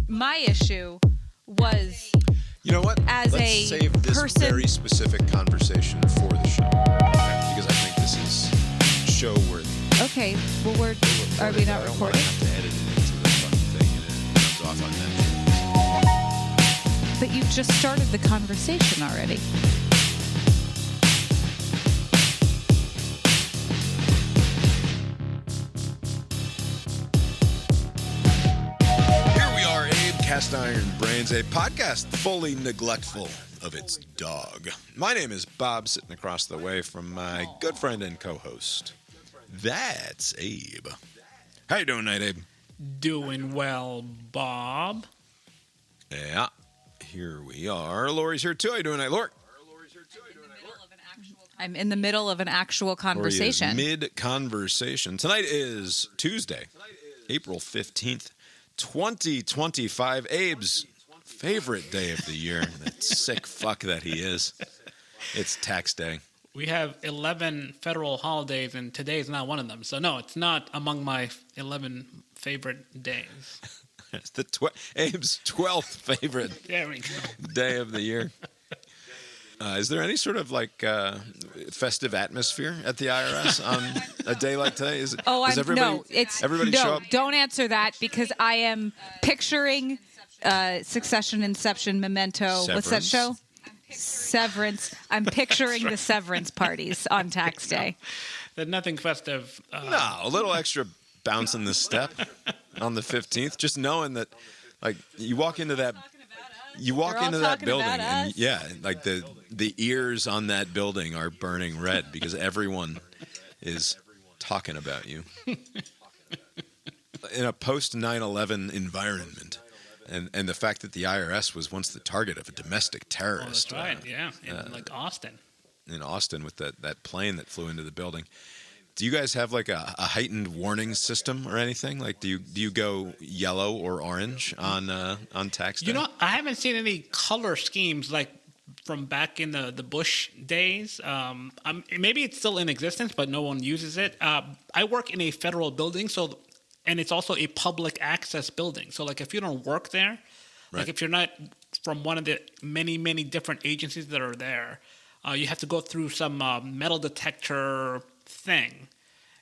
my issue was, you know what? As Let's a save this person, very specific conversation for the show, because I think this is show worthy. okay, well, are we not I don't recording? want to have to edit it into the fucking thing and it comes off on that. But you just started the conversation already. Here we are, Abe Cast Iron Brains, a podcast fully neglectful of its dog. My name is Bob, sitting across the way from my good friend and co-host. That's Abe. How you doing tonight, Abe? Doing well, Bob. Yeah, here we are. Lori's here too. How you doing tonight, Lori? I'm in the middle of an actual conversation. Lori is mid-conversation. Tonight is Tuesday, April 15th, 2025. Abe's favorite day of the year. That sick fuck that he is. It's tax day. We have 11 federal holidays, and today is not one of them. So, no, it's not among my 11 favorite days. It's Abe's 12th favorite There we go. day of the year. Is there any sort of festive atmosphere at the IRS on a day like today? Everybody show up? Don't answer that because I am picturing Succession, Inception, Memento. Severance? What's that show? Severance. I'm picturing the severance parties on tax day. There's nothing festive. No, a little extra bounce in the step on the 15th. Just knowing that, you walk into that. You walk into that building, and the ears on that building are burning red because everyone is talking about you in a post 9/11 environment, and the fact that the IRS was once the target of a domestic terrorist. Oh, that's right, yeah, in Austin. In Austin, with that plane that flew into the building. Do you guys have a heightened warning system or anything? Do you go yellow or orange on tax day? You know, I haven't seen any color schemes from back in the Bush days. Maybe it's still in existence, but no one uses it. I work in a federal building, and it's also a public access building. So if you don't work there, right. If you're not from one of the many, many different agencies that are there, you have to go through some metal detector thing.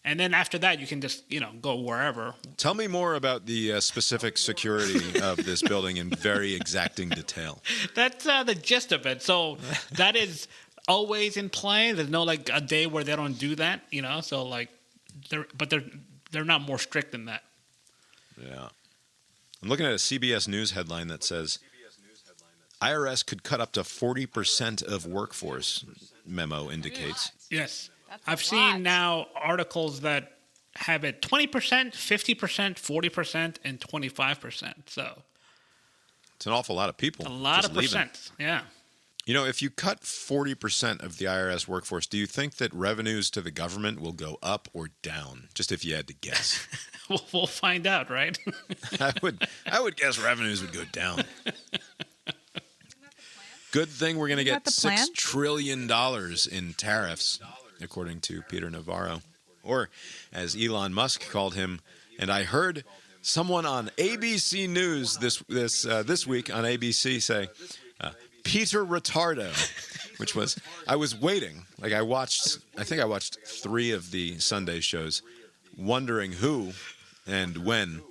And then after that, you can just, go wherever. Tell me more about the specific security of this building in very exacting detail. That's the gist of it. So that is always in play. There's no a day where they don't do that, So they're not more strict than that. Yeah. I'm looking at a CBS News headline that says IRS could cut up to 40% of workforce, memo indicates. Yes. I've seen now articles that have it 20%, 50%, 40%, and 25%. So it's an awful lot of people. A lot of percent, leaving. Yeah. If you cut 40% of the IRS workforce, do you think that revenues to the government will go up or down? Just if you had to guess. We'll find out, right? I would guess revenues would go down. Good thing we're going to get $6 trillion in tariffs, according to Peter Navarro, or as Elon Musk called him. And I heard someone on ABC News this week on ABC say, Peter Retardo, which was, I was waiting. I think I watched 3 of the Sunday shows, wondering who and when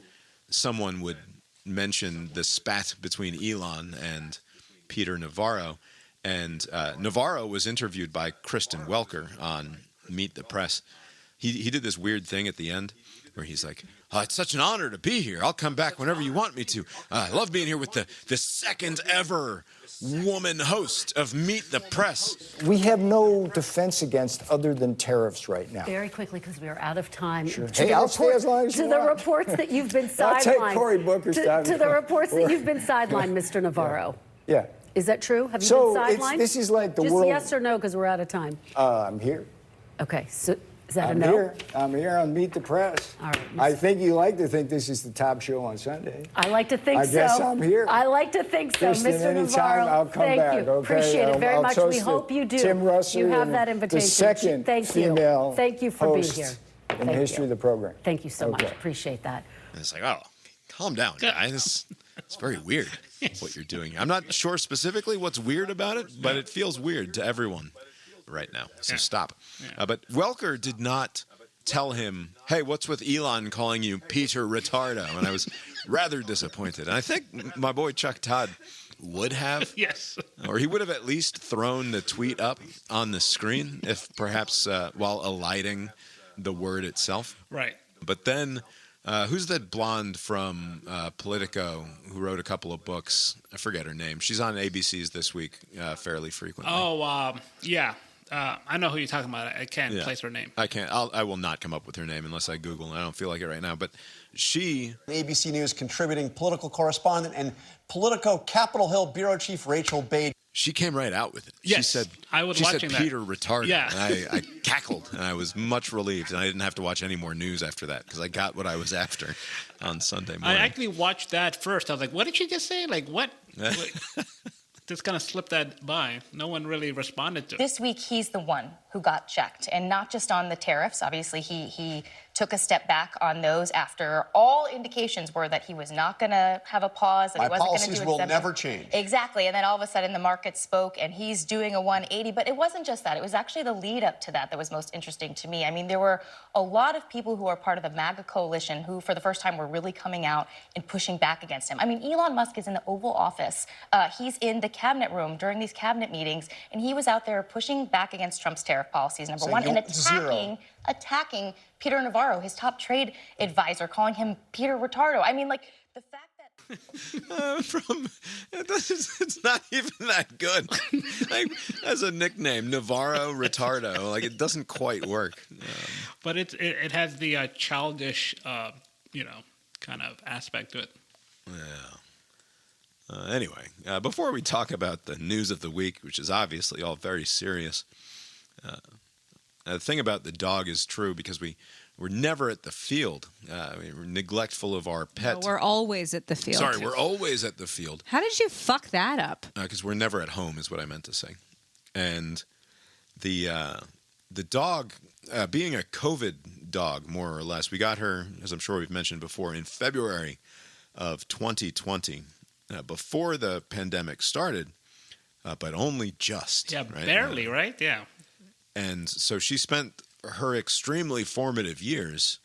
someone would mention the spat between Elon and Peter Navarro. And Navarro was interviewed by Kristen Welker on Meet the Press. He did this weird thing at the end where he's like, it's such an honor to be here. I'll come back whenever you want me to. I love being here with the second ever woman host of Meet the Press. We have no defense against other than tariffs right now. Very quickly, because we are out of time. Sure. Hey, I'll stay as long as you want. To the reports that you've been sidelined. I'll take Cory Booker's time. To the reports that you've been sidelined, Mr. Navarro. Yeah. Is that true? Have you been sidelined? This is like the Just world. Yes or no, because we're out of time. I'm here. Okay, so is that a no? I'm here on Meet the Press. All right. I think you like to think this is the top show on Sunday. I like to think so. I guess I'm here. I like to think so, Kristen, Mr. Navarro. anytime I'll come Thank back, you. okay? Appreciate it very I'll much. We hope you do. Tim Russell, you have that invitation. The second Thank female you. Thank you for being host here. in the history of the program. Thank you so much. Appreciate that. And it's like, calm down, guys. It's very weird what you're doing. I'm not sure specifically what's weird about it, but it feels weird to everyone right now. So stop. But Welker did not tell him, hey, what's with Elon calling you Peter Retardo? And I was rather disappointed. And I think my boy Chuck Todd would have. Yes. Or he would have at least thrown the tweet up on the screen, if perhaps while eliding the word itself. Right. But then, who's that blonde from Politico who wrote a couple of books? I forget her name. She's on ABC's This Week fairly frequently. Oh, yeah. I know who you're talking about. I can't place her name. I can't. I will not come up with her name unless I Google, and I don't feel like it right now. But she... ABC News contributing political correspondent and Politico Capitol Hill bureau chief Rachel Bade. She came right out with it. Yes, she said, I was watching that. Peter Retardo. Yeah. And I cackled, and I was much relieved, and I didn't have to watch any more news after that because I got what I was after on Sunday morning. I actually watched that first. I was like, what did she just say? Like, what? Just kind of slipped that by. No one really responded to it. This week, he's the one who got checked, and not just on the tariffs. Obviously, he took a step back on those after all indications were that he was not going to have a pause, that he wasn't going to do policies will exemption. never change. Exactly, and then all of a sudden the market spoke, and he's doing a 180. But it wasn't just that. It was actually the lead up to that was most interesting to me. I mean, there were a lot of people who are part of the MAGA coalition who, for the first time, were really coming out and pushing back against him. I mean, Elon Musk is in the Oval Office. He's in the cabinet room during these cabinet meetings, and he was out there pushing back against Trump's tariff policies, number one, and attacking Peter Navarro, his top trade advisor, calling him Peter Retardo. I mean, like, the fact that... it's not even that good. Like, as a nickname, Navarro Retardo, like, it doesn't quite work. But it has the childish, kind of aspect to it. Yeah. Anyway, before we talk about the news of the week, which is obviously all very serious, the thing about the dog is true because we're never at the field. We're neglectful of our pet. No, we're always at the field. Sorry, we're always at the field. How did you fuck that up? Because we're never at home is what I meant to say. And the dog, being a COVID dog, more or less, we got her, as I'm sure we've mentioned before, in February of 2020, before the pandemic started, but only just. Yeah, right? barely, right? Yeah. And so she spent her extremely formative years,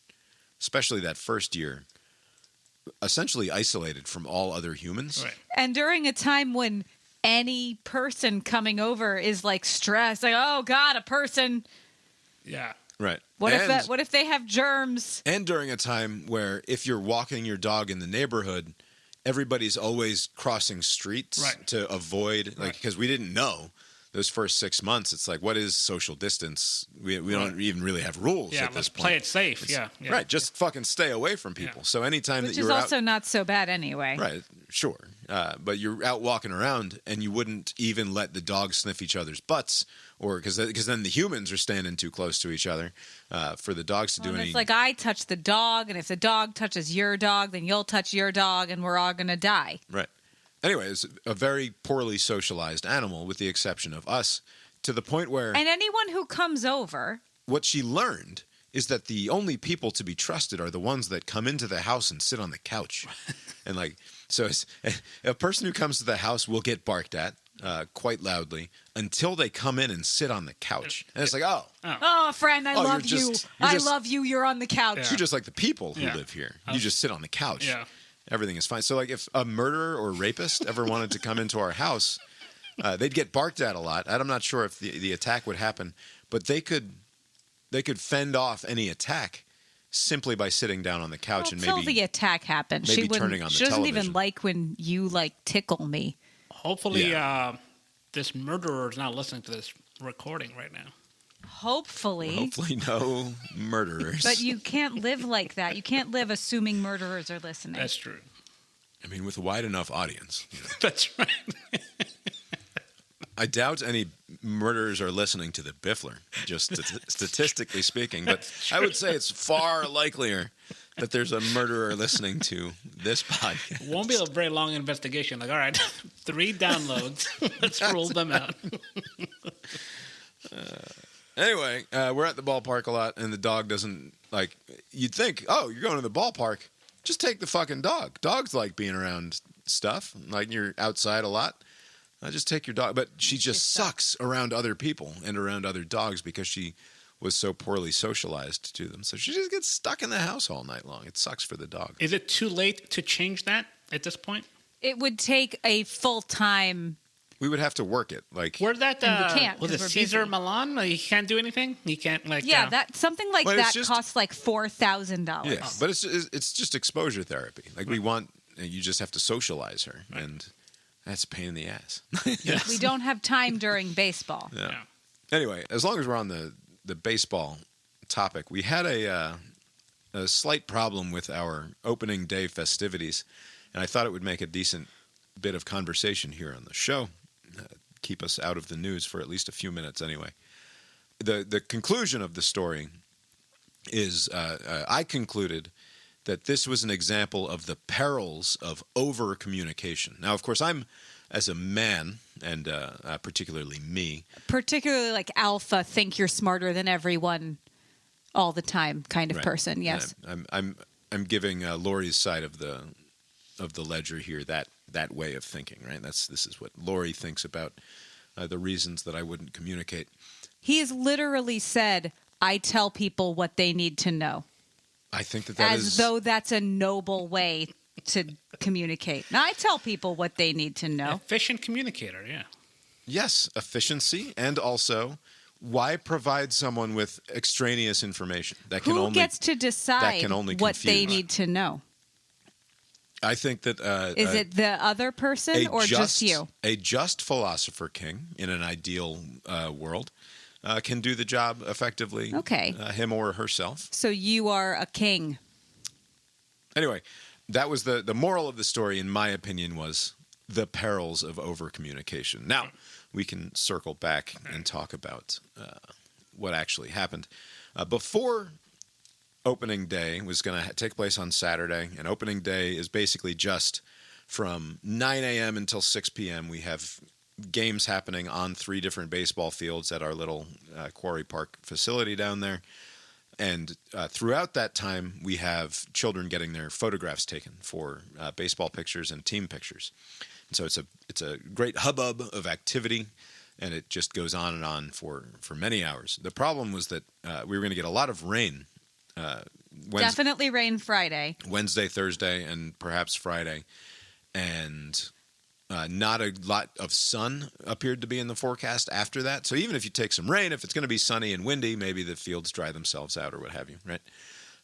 especially that first year, essentially isolated from all other humans. Right. And during a time when any person coming over is like stressed, like, oh God, a person. Yeah. Right. What if they have germs? And during a time where if you're walking your dog in the neighborhood, everybody's always crossing streets to avoid, like, because we didn't know. Those first 6 months, it's like, what is social distance? We don't even really have rules at this point. Play it safe. Yeah. Right, just fucking stay away from people. Yeah. So anytime Which that you're is also not so bad anyway. Right, sure. But you're out walking around and you wouldn't even let the dogs sniff each other's butts, or because then the humans are standing too close to each other for the dogs to do any. It's like I touch the dog, and if the dog touches your dog, then you'll touch your dog, and we're all going to die. Right. Anyway, it's a very poorly socialized animal, with the exception of us, to the point where... And anyone who comes over... What she learned is that the only people to be trusted are the ones that come into the house and sit on the couch. And so a person who comes to the house will get barked at quite loudly until they come in and sit on the couch. And it's like, oh friend, I love you. I love you. You're on the couch. Yeah. You're just like the people who live here. You just sit on the couch. Yeah. Everything is fine. So, like, if a murderer or rapist ever wanted to come into our house, they'd get barked at a lot. I'm not sure if the attack would happen, but they could fend off any attack simply by sitting down on the couch and maybe until the attack happens. Maybe turning on the television. She doesn't even like when you tickle me. Hopefully, this murderer is not listening to this recording right now. Hopefully no murderers. But you can't live like that. You can't live assuming murderers are listening. That's true. I mean, with a wide enough audience. That's right. I doubt any murderers are listening to the Biffler, just statistically speaking. But I would say it's far likelier that there's a murderer listening to this podcast. Won't be a very long investigation. Like, all right, 3 downloads. Let's rule them out. Anyway, we're at the ballpark a lot, and the dog doesn't, you'd think, oh, you're going to the ballpark, just take the fucking dog. Dogs like being around stuff, like you're outside a lot, just take your dog. But she just sucks around other people and around other dogs because she was so poorly socialized to them. So she just gets stuck in the house all night long. It sucks for the dog. Is it too late to change that at this point? It would take a full-time. We would have to work it. Like Where's that? And we can't, Was 'cause it we're Caesar busy. Milan? He can't do anything. He can't That something like Well, it's that just- costs like $4,000. yeah, but it's just exposure therapy. Like we want, you just have to socialize her, and that's a pain in the ass. We don't have time during baseball. Yeah. Anyway, as long as we're on the baseball topic, we had a slight problem with our opening day festivities, and I thought it would make a decent bit of conversation here on the show, keep us out of the news for at least a few minutes anyway. The conclusion of the story is I concluded that this was an example of the perils of over-communication. Now, of course, I'm, as a man, and particularly me, Particularly like alpha, think you're smarter than everyone all the time kind of right. person. Yes. I'm giving Lori's side of the ledger here, that way of thinking, right? This is what Lori thinks about the reasons that I wouldn't communicate. He has literally said, I tell people what they need to know. I think that As is though that's a noble way to communicate. Now, I tell people what they need to know. Efficient communicator, yeah. yes, efficiency, and also why provide someone with extraneous information that can Who only gets to that decide can only what they confuse. need to know? I think that Is it the other person or just you? A just philosopher king in an ideal world can do the job effectively. Okay. Him or herself. So you are a king. Anyway, that was the moral of the story, in my opinion, was the perils of overcommunication. Now, we can circle back and talk about what actually happened. Before opening day was going to take place on Saturday, and opening day is basically just from 9 a.m. until 6 p.m. We have games happening on 3 different baseball fields at our little Quarry Park facility down there. And throughout that time, we have children getting their photographs taken for baseball pictures and team pictures. And so it's a great hubbub of activity, and it just goes on and on for many hours. The problem was that we were going to get a lot of rain. Definitely rain Friday. Wednesday, Thursday, and perhaps Friday. And not a lot of sun appeared to be in the forecast after that. So even if you take some rain, if it's going to be sunny and windy, maybe the fields dry themselves out or what have you, right?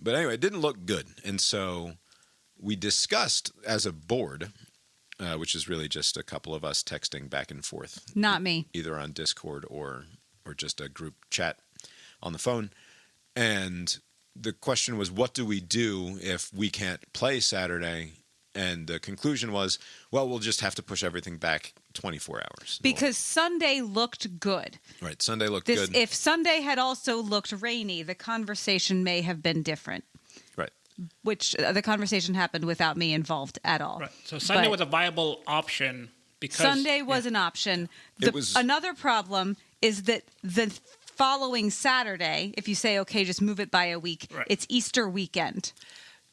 But anyway, it didn't look good. And so we discussed as a board, which is really just a couple of us texting back and forth. Not me. Either on Discord or just a group chat on the phone. And the question was, what do we do if we can't play Saturday? And the conclusion was, well, we'll just have to push everything back 24 hours. Because Sunday looked good. Right, Sunday looked good. If Sunday had also looked rainy, the conversation may have been different. Right. Which the conversation happened without me involved at all. Right. So Sunday But was a viable option because Sunday was an option. Another problem is that the following Saturday, if you say, okay, just move it by a week, Right. it's Easter weekend.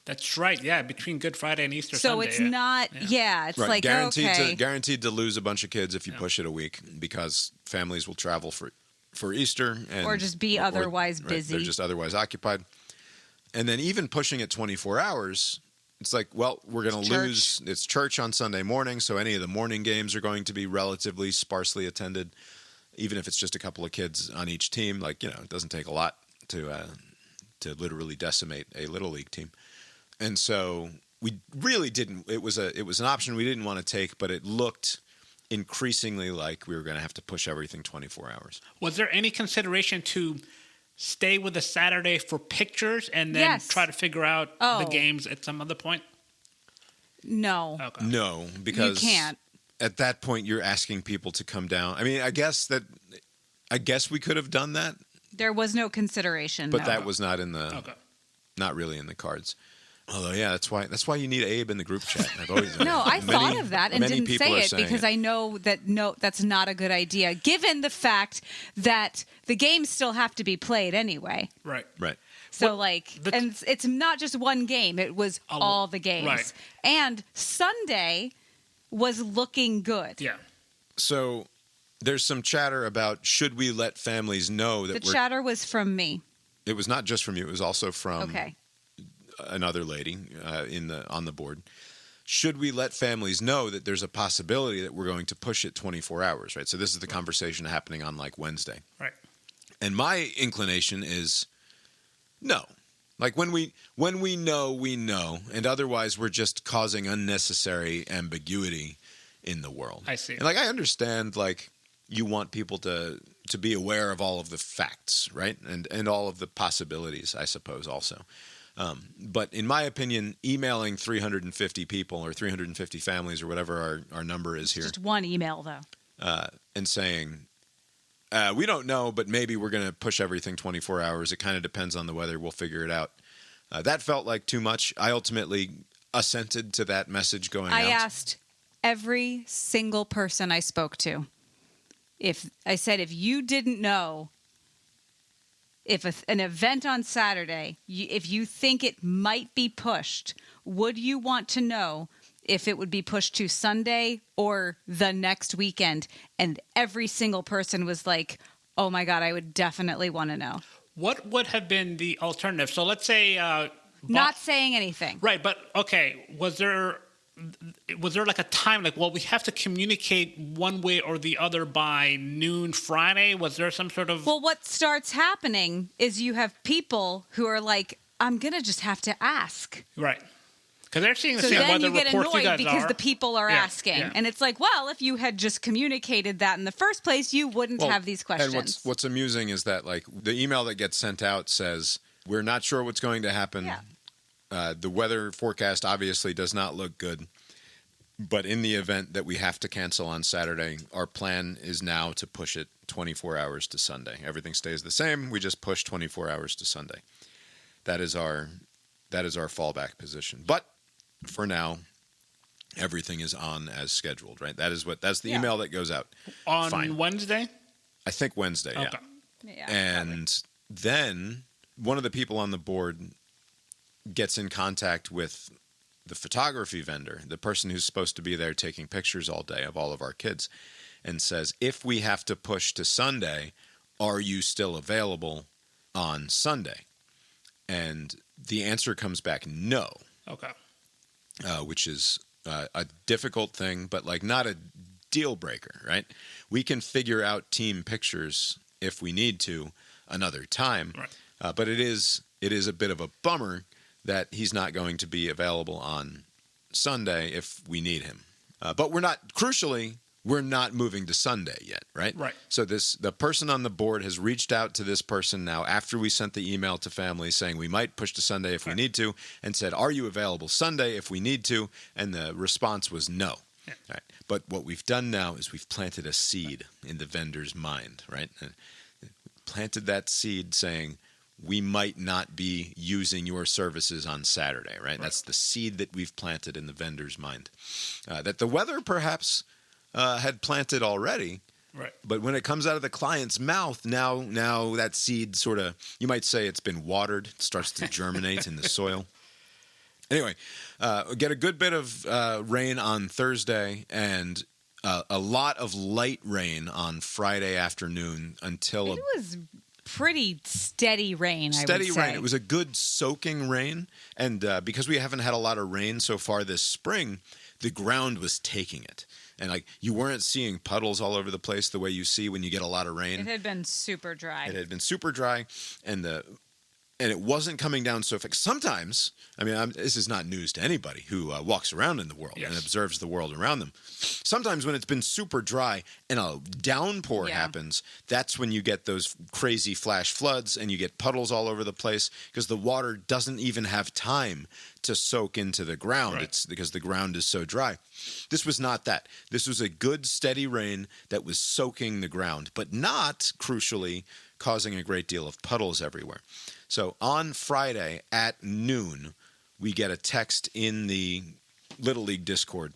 That's right. Yeah, between Good Friday and Easter So Sunday. it's not, it's Right. like, Guaranteed to lose a bunch of kids if you push it a week, because families will travel for Easter. Or just be otherwise right, busy. They're just otherwise occupied. And then even pushing it 24 hours, it's like, well, we're going to lose. It's church on Sunday morning, so any of the morning games are going to be relatively sparsely attended, even if it's just a couple of kids on each team. Like, it doesn't take a lot to literally decimate a Little League team. And so we really didn't. It was an option we didn't want to take, but it looked increasingly like we were going to have to push everything 24 hours. Was there any consideration to stay with the Saturday for pictures and then try to figure out the games at some other point? No. Okay. No, because you can't. At that point, you're asking people to come down. I mean, I guess we could have done that. There was no consideration. But that was not not really in the cards. Although, yeah, that's why you need Abe in the group chat. I've always I thought of that and didn't say it because I I know that that's not a good idea, given the fact that the games still have to be played anyway. Right. Right. So, and it's not just one game. It was all the games. Right. And Sunday, was looking good. Yeah. So there's some chatter about should we let families know that The chatter was from me. It was not just from you. It was also from Okay. another lady on the board. Should we let families know that there's a possibility that we're going to push it 24 hours, right? So this is the conversation happening on like Wednesday. Right. And my inclination is no. Like when we know, we know, and otherwise we're just causing unnecessary ambiguity in the world. I see. And like I understand like you want people to be aware of all of the facts, right? And all of the possibilities, I suppose also. But in my opinion, emailing 350 people or 350 families or whatever our number is here. Just one email, though. And saying, we don't know, but maybe we're going to push everything 24 hours. It kind of depends on the weather. We'll figure it out. That felt like too much. I ultimately assented to that message going out. I asked every single person I spoke to. If you didn't know, if an event on Saturday, if you think it might be pushed, would you want to know if it would be pushed to Sunday or the next weekend? And every single person was like, oh my God, I would definitely want to know. What would have been the alternative? So let's say... Not saying anything. Right, but okay, was there like a time like, well, we have to communicate one way or the other by noon Friday? Was there some sort of... Well, what starts happening is you have people who are like, I'm going to just have to ask. Right. Because they're seeing the So same then weather you get reports you annoyed guys because are. the people are asking. Yeah. And it's like, well, if you had just communicated that in the first place, you wouldn't have these questions. And what's amusing is that like the email that gets sent out says, we're not sure what's going to happen. Yeah. The weather forecast obviously does not look good. But in the event that we have to cancel on Saturday, our plan is now to push it 24 hours to Sunday. Everything stays the same. We just push 24 hours to Sunday. That is our fallback position. But for now, everything is on as scheduled, right? That's the email that goes out. On Wednesday? I think Wednesday, Okay. Yeah, and then one of the people on the board gets in contact with the photography vendor, the person who's supposed to be there taking pictures all day of all of our kids, and says, if we have to push to Sunday, are you still available on Sunday? And the answer comes back no. Okay. Which is a difficult thing, but like not a deal breaker, right? We can figure out team pictures if we need to another time, right. But it is a bit of a bummer that he's not going to be available on Sunday if we need him. But we're not moving to Sunday yet, right? Right. So the person on the board has reached out to this person now after we sent the email to families saying we might push to Sunday if we need to, and said, are you available Sunday if we need to? And the response was no. Yeah. Right. But what we've done now is we've planted a seed in the vendor's mind, right? Planted that seed saying, we might not be using your services on Saturday, right? That's the seed that we've planted in the vendor's mind. That the weather perhaps had planted already, right? But when it comes out of the client's mouth, now that seed sort of, you might say it's been watered, it starts to germinate in the soil. Anyway, get a good bit of rain on Thursday and a lot of light rain on Friday afternoon until... It was pretty steady rain, I would say. Steady rain. It was a good soaking rain. And because we haven't had a lot of rain so far this spring, the ground was taking it. And like you weren't seeing puddles all over the place the way you see when you get a lot of rain. It had been super dry. It had been super dry, and it wasn't coming down so fast. Sometimes, I mean, this is not news to anybody who walks around in the world and observes the world around them. Sometimes when it's been super dry and a downpour happens, that's when you get those crazy flash floods and you get puddles all over the place because the water doesn't even have time to soak into the ground. It's because the ground is so dry. This was not that. This was a good, steady rain that was soaking the ground, but not, crucially, causing a great deal of puddles everywhere. So on Friday at noon, we get a text in the Little League Discord.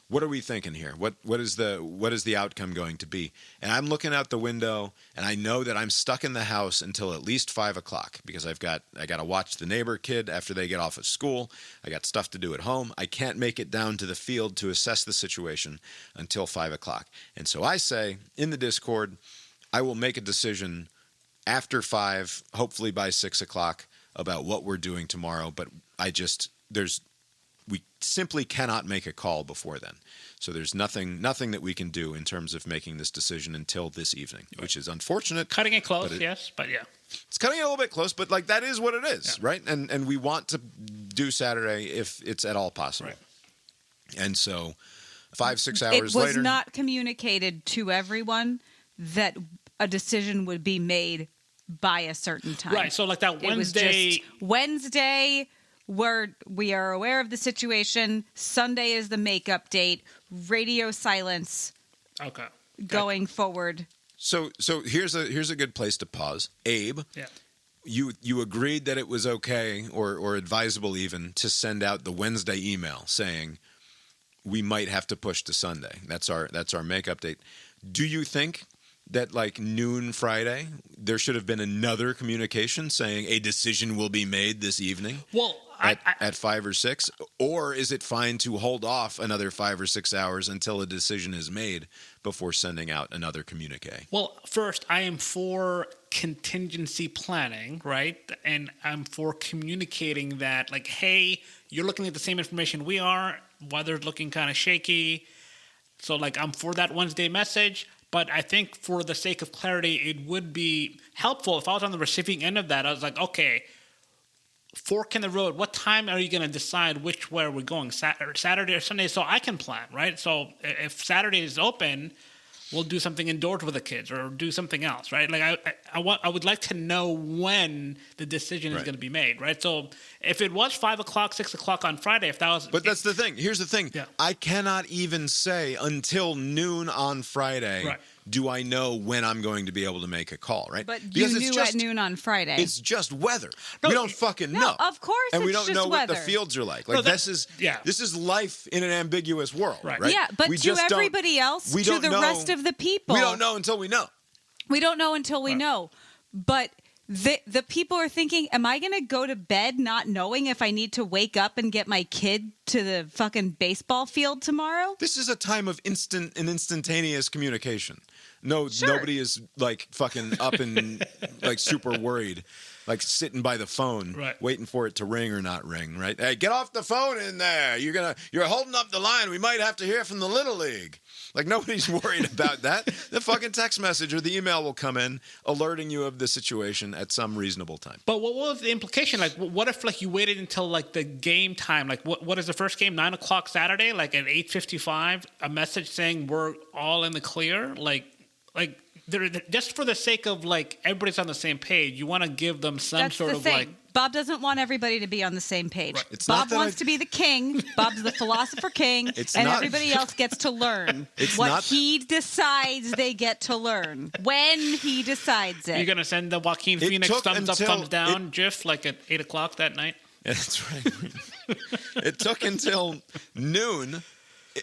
what are we thinking here? What is the outcome going to be? And I'm looking out the window, and I know that I'm stuck in the house until at least 5 o'clock because I got to watch the neighbor kid after they get off of school. I got stuff to do at home. I can't make it down to the field to assess the situation until 5 o'clock. And so I say in the Discord, I will make a decision after 5, hopefully by 6 o'clock, about what we're doing tomorrow. But we simply cannot make a call before then. So there's nothing that we can do in terms of making this decision until this evening, which is unfortunate. Cutting it close, yes, but yeah. It's cutting it a little bit close, but like that is what it is, right? And we want to do Saturday if it's at all possible. Right. And so 5-6 hours later. It was not communicated to everyone that a decision would be made by a certain time. Right, so like that Wednesday. It was just Wednesday. We are aware of the situation. Sunday is the makeup date. Radio silence. Okay. Going forward. So here's a good place to pause. Abe. Yeah. You agreed that it was okay or advisable even to send out the Wednesday email saying we might have to push to Sunday. That's our makeup date. Do you think that like noon Friday there should have been another communication saying a decision will be made this evening? Well, at 5 or 6, or is it fine to hold off another 5 or 6 hours until a decision is made before sending out another communique? Well, first, I am for contingency planning, right? And I'm for communicating that, like, hey, you're looking at the same information we are. Weather's looking kind of shaky. So, like, I'm for that Wednesday message. But I think for the sake of clarity, it would be helpful if I was on the receiving end of that. I was like, okay, fork in the road. What time are you going to decide which way we're going, Saturday or Sunday? So I can plan, right? So if Saturday is open, we'll do something indoors with the kids or do something else, right? Like I would like to know when the decision is going to be made, right? So if it was 5 o'clock, 6 o'clock on Friday, if that was, but that's the thing. Here's the thing. Yeah. I cannot even say until noon on Friday. Right. Do I know when I'm going to be able to make a call, right? But because you knew at noon on Friday. It's just weather. No, we don't fucking know. Of course, and we it's don't just know weather. what the fields are like. Like this is life in an ambiguous world, right? Yeah, but to everybody else, to the rest of the people, we don't know until we know. We don't know until we know. But the people are thinking, am I going to go to bed not knowing if I need to wake up and get my kid to the fucking baseball field tomorrow? This is a time of instantaneous communication. No, nobody is like fucking up and like super worried, like sitting by the phone, waiting for it to ring or not ring, right? Hey, get off the phone in there. You're holding up the line. We might have to hear from the Little League. Like nobody's worried about that. The fucking text message or the email will come in alerting you of the situation at some reasonable time. But what was the implication? Like, what if like you waited until like the game time? Like, what is the first game? 9 o'clock Saturday? Like at 8:55, a message saying we're all in the clear? Like just for the sake of like everybody's on the same page, you want to give them some sort of like. Bob doesn't want everybody to be on the same page. Right. Bob wants to be the king. Bob's the philosopher king, everybody else gets to learn he decides they get to learn when he decides it. You're gonna send the Joaquin Phoenix thumbs up, thumbs down GIF like at 8 o'clock that night. Yeah, that's right. It took until noon.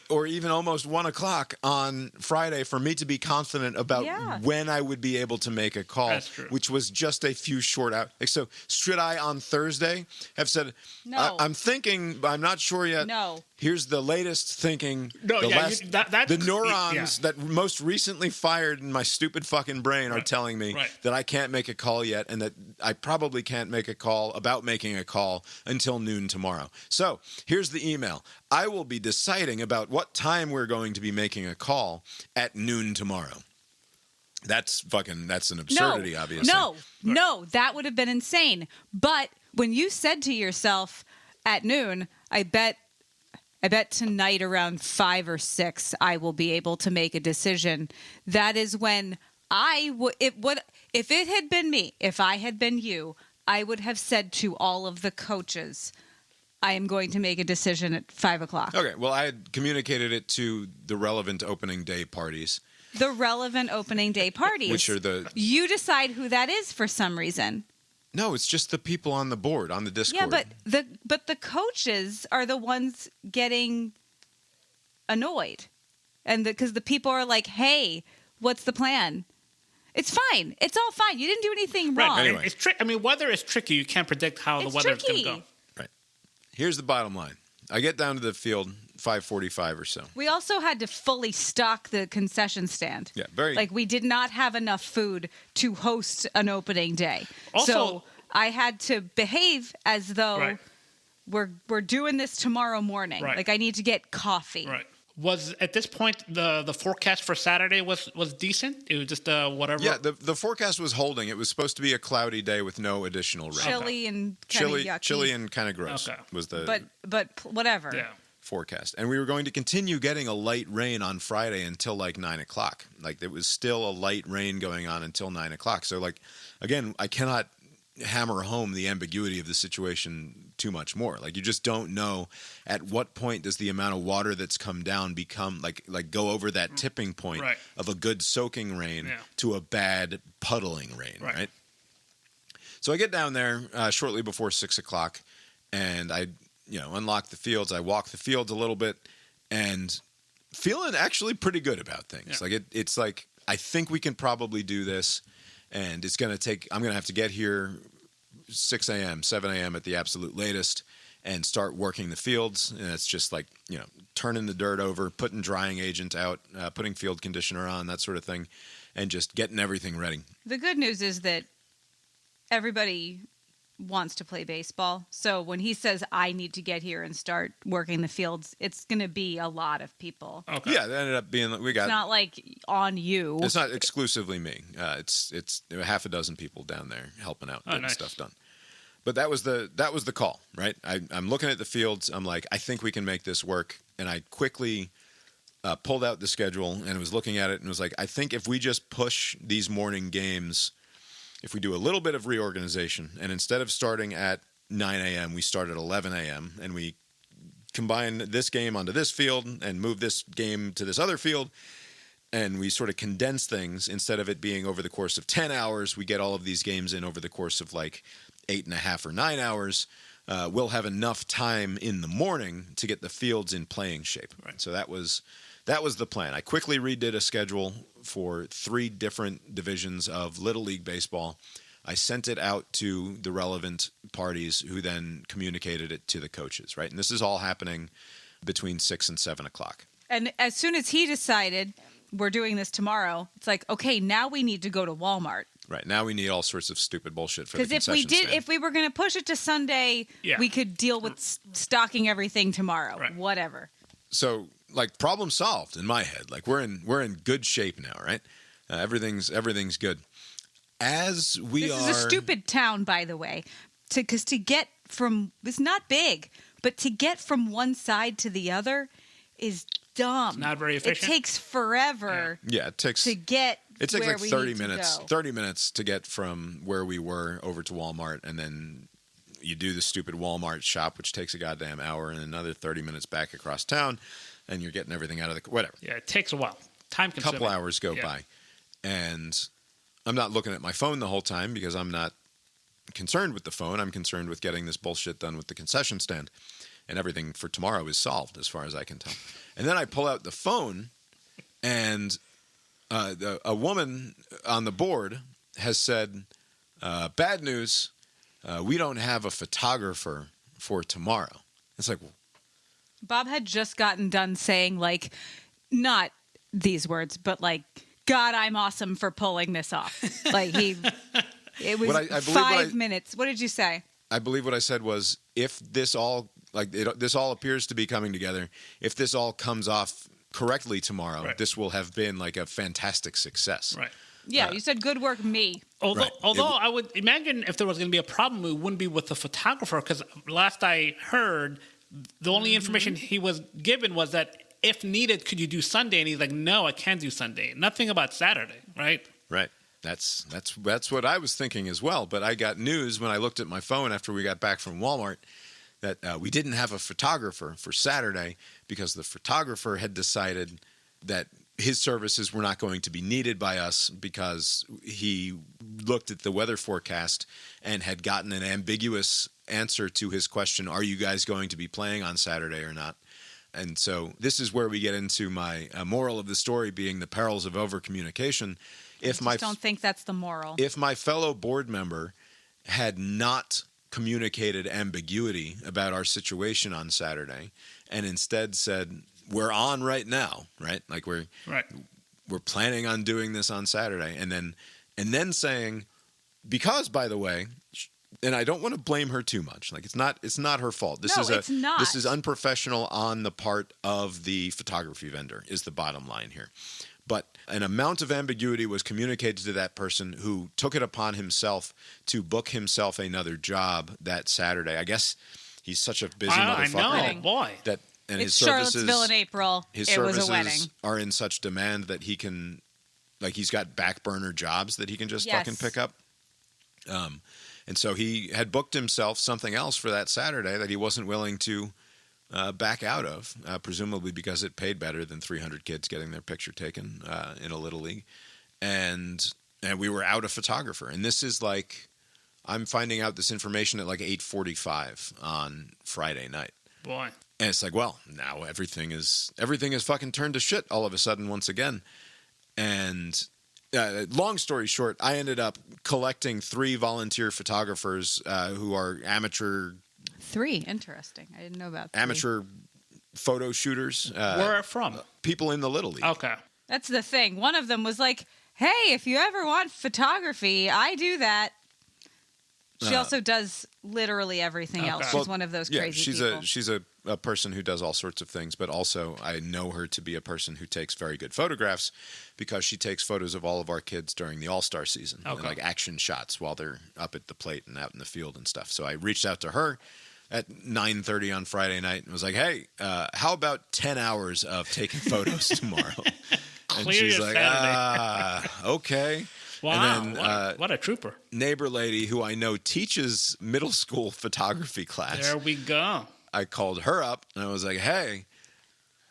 Or even almost 1 o'clock on Friday for me to be confident about when I would be able to make a call, which was just a few short hours. Like, so should I on Thursday have said, no. I'm thinking, but I'm not sure yet. No. Here's the latest thinking. No, the neurons that most recently fired in my stupid fucking brain are telling me that I can't make a call yet and that I probably can't make a call about making a call until noon tomorrow. So here's the email. I will be deciding about what time we're going to be making a call at noon tomorrow. That's an absurdity, obviously. No, that would have been insane. But when you said to yourself at noon, I bet tonight around 5 or 6 I will be able to make a decision. That is when if it had been me, if I had been you, I would have said to all of the coaches, I am going to make a decision at 5 o'clock. Okay, well, I had communicated it to the relevant opening day parties. The relevant opening day parties. Which are you decide who that is for some reason. No, it's just the people on the board, on the Discord. Yeah, but the coaches are the ones getting annoyed. And because the people are like, hey, what's the plan? It's fine. It's all fine. You didn't do anything wrong. Right. Anyway. It's weather is tricky. You can't predict how the weather's going to go. Right. Here's the bottom line. I get down to the field 5:45 or so. We also had to fully stock the concession stand. Yeah, very. Like, we did not have enough food to host an opening day. Also- so I had to behave as though Right. we're doing this tomorrow morning. Right. Like, I need to get coffee. Right. Was at this point the forecast for Saturday was decent? It was just whatever. Yeah, the forecast was holding. It was supposed to be a cloudy day with no additional rain. Chilly and kind of yucky. Chilly and kind of gross was the But whatever. Yeah. forecast. And we were going to continue getting a light rain on Friday until like 9 o'clock. Like, there was still a light rain going on until 9 o'clock. So, like, again, I cannot hammer home the ambiguity of the situation too much more. Like, you just don't know at what point does the amount of water that's come down become like go over that tipping point Right. of a good soaking rain to a bad puddling rain, right? So I get down there shortly before 6 o'clock, and I unlock the fields. I walk the fields a little bit and feeling actually pretty good about things. Yeah. Like, it's like, I think we can probably do this, and it's going to take, I'm going to have to get here 6 a.m., 7 a.m. at the absolute latest and start working the fields. And it's just like, turning the dirt over, putting drying agent out, putting field conditioner on, that sort of thing, and just getting everything ready. The good news is that everybody wants to play baseball. So when he says, I need to get here and start working the fields, it's going to be a lot of people. Okay. Yeah, that ended up being, It's not like on you. It's not exclusively me. It's half a dozen people down there helping out, getting nice. stuff done. But that was the call, right? I'm looking at the fields. I'm like, I think we can make this work. And I quickly pulled out the schedule and was looking at it and was like, I think if we just push these morning games, if we do a little bit of reorganization, and instead of starting at 9 a.m., we start at 11 a.m., and we combine this game onto this field and move this game to this other field, and we sort of condense things. Instead of it being over the course of 10 hours, we get all of these games in over the course of like 8.5 or 9 hours. We'll have enough time in the morning to get the fields in playing shape. Right. So that was the plan. I quickly redid a schedule for 3 different divisions of Little League Baseball. I sent it out to the relevant parties who then communicated it to the coaches, right? And this is all happening between 6 and 7 o'clock. And as soon as he decided we're doing this tomorrow, it's like, okay, now we need to go to Walmart. Right. Now we need all sorts of stupid bullshit for the concession Because stand. if we were going to push it to Sunday, we could deal with stocking everything tomorrow. Right. Whatever. So, like, problem solved in my head. Like, we're in good shape now, right? Everything's good. This is a stupid town, by the way, because to get from, it's not big, but to get from one side to the other is dumb. It's not very efficient. It takes forever. Yeah, it takes to get. It takes where like we 30 need to minutes. go. 30 minutes to get from where we were over to Walmart, and then you do the stupid Walmart shop, which takes a goddamn hour, and another 30 minutes back across town, and you're getting everything out of the whatever. Yeah, it takes a while. Time consuming. Couple hours go by, and I'm not looking at my phone the whole time because I'm not concerned with the phone. I'm concerned with getting this bullshit done with the concession stand, and everything for tomorrow is solved as far as I can tell. And then I pull out the phone, and a woman on the board has said, bad news, we don't have a photographer for tomorrow. It's like, Bob had just gotten done saying, like, not these words, but like, God, I'm awesome for pulling this off. Like, it was 5 minutes. What did you say? I believe what I said was, if this all, this all appears to be coming together, if this all comes off correctly tomorrow, this will have been like a fantastic success. Right. Yeah, you said good work, me. Although I would imagine if there was going to be a problem, it wouldn't be with the photographer, because last I heard, the only information he was given was that if needed, could you do Sunday? And he's like, no, I can't do Sunday. Nothing about Saturday, right? Right. That's what I was thinking as well. But I got news when I looked at my phone after we got back from Walmart that we didn't have a photographer for Saturday because the photographer had decided that his services were not going to be needed by us because he looked at the weather forecast and had gotten an ambiguous answer to his question, are you guys going to be playing on Saturday or not? And so this is where we get into my moral of the story being the perils of overcommunication. I don't think that's the moral. If my fellow board member had not communicated ambiguity about our situation on Saturday and instead said, we're on right now, right? Like we're planning on doing this on Saturday. And then saying, because, by the way, and I don't want to blame her too much. Like it's not her fault. It's not. This is unprofessional on the part of the photography vendor is the bottom line here. But an amount of ambiguity was communicated to that person who took it upon himself to book himself another job that Saturday. I guess he's such a busy motherfucker. I know, boy. And it's his services, Charlottesville in April. His it services was a wedding. are in such demand that he can, like, he's got back burner jobs that he can just fucking pick up. And so he had booked himself something else for that Saturday that he wasn't willing to back out of, presumably because it paid better than 300 kids getting their picture taken in a little league. And we were out a photographer. And this is like, I'm finding out this information at like 8:45 on Friday night. Boy. And it's like, well, now everything is fucking turned to shit all of a sudden once again. And long story short, I ended up collecting 3 volunteer photographers who are amateur. 3, interesting. I didn't know about 3. Amateur photo shooters. Where from? People in the Little League. Okay. That's the thing. One of them was like, hey, if you ever want photography, I do that. She also does literally everything else. She's one of those crazy people. She's a person who does all sorts of things, but also I know her to be a person who takes very good photographs because she takes photos of all of our kids during the All-Star season, and like action shots while they're up at the plate and out in the field and stuff. So I reached out to her at 9:30 on Friday night and was like, hey, how about 10 hours of taking photos tomorrow? And she's like, okay. Wow, and then, what a trooper. Neighbor lady who I know teaches middle school photography class. There we go. I called her up and I was like, hey,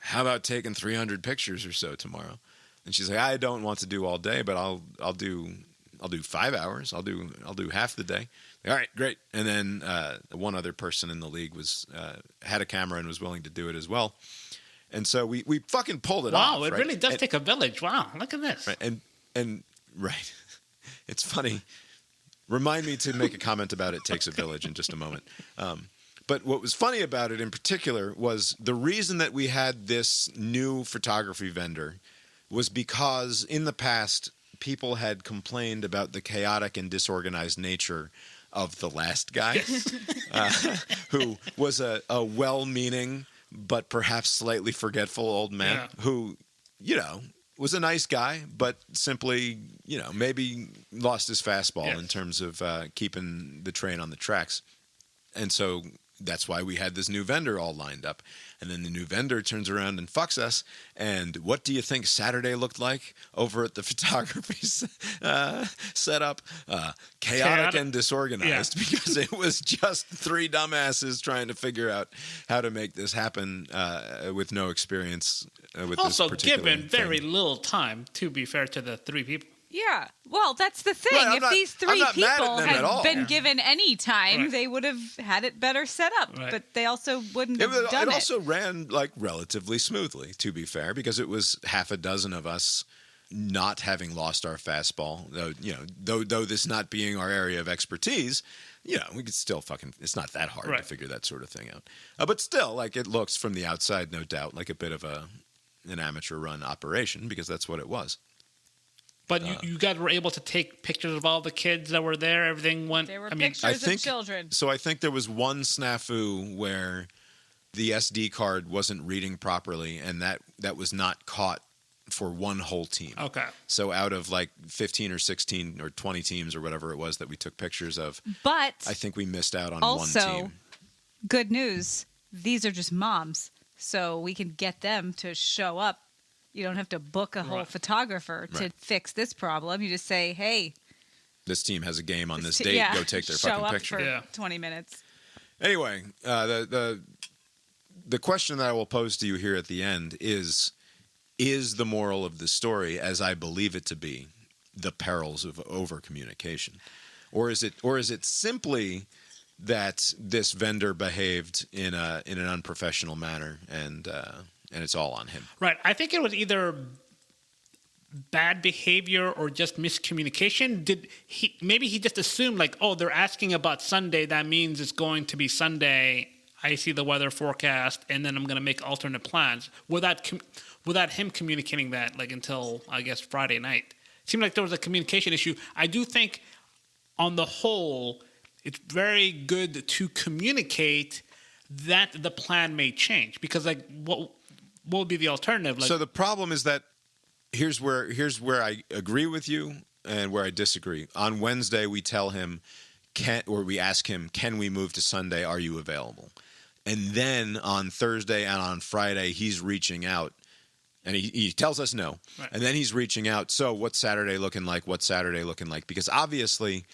how about taking 300 pictures or so tomorrow? And she's like, I don't want to do all day, but I'll do 5 hours. I'll do half the day. All right, great. And then one other person in the league had a camera and was willing to do it as well. And so we fucking pulled it off. Wow, it really does take a village. Wow, look at this. Right, and right. It's funny. Remind me to make a comment about it takes a village in just a moment. But what was funny about it in particular was the reason that we had this new photography vendor was because in the past, people had complained about the chaotic and disorganized nature of the last guy, who was a well-meaning but perhaps slightly forgetful old man who, was a nice guy, but simply, maybe lost his fastball in terms of keeping the train on the tracks. And so that's why we had this new vendor all lined up. And then the new vendor turns around and fucks us. And what do you think Saturday looked like over at the photography setup? Chaotic and disorganized because it was just 3 dumbasses trying to figure out how to make this happen with no experience with also this particular given very little time, to be fair to the 3 people. Yeah. Well, that's the thing. Right, these 3 people had been given any time, they would have had it better set up. Right. But they also wouldn't have done it. It also ran like relatively smoothly, to be fair, because it was half a dozen of us not having lost our fastball. Though this not being our area of expertise, we could still it's not that hard to figure that sort of thing out. But still, like, it looks from the outside, no doubt, like a bit of an amateur run operation, because that's what it was. But you guys were able to take pictures of all the kids that were there. Everything went. There were pictures of children. So I think there was one snafu where the SD card wasn't reading properly, and that was not caught for one whole team. Okay. So out of like 15 or 16 or 20 teams or whatever it was that we took pictures of, but I think we missed out on also, one team. Good news. These are just moms, so we can get them to show up. You don't have to book a whole photographer to fix this problem. You just say, hey, this team has a game on this date. Go take their fucking picture. Show up for 20 minutes. Anyway, the question that I will pose to you here at the end is the moral of the story, as I believe it to be, the perils of overcommunication? Or is it simply that this vendor behaved in an unprofessional manner, and it's all on him. Right. I think it was either bad behavior or just miscommunication. Maybe he just assumed like, oh, they're asking about Sunday. That means it's going to be Sunday. I see the weather forecast, and then I'm going to make alternate plans without him communicating that like until I guess Friday night. It seemed like there was a communication issue. I do think, on the whole, it's very good to communicate that the plan may change, because like what would be the alternative? Like, so the problem is that here's where I agree with you and where I disagree. On Wednesday, we tell him, we ask him, can we move to Sunday? Are you available? And then on Thursday and on Friday, he's reaching out, and he tells us no. Right. And then he's reaching out. So what's Saturday looking like? What's Saturday looking like? Because obviously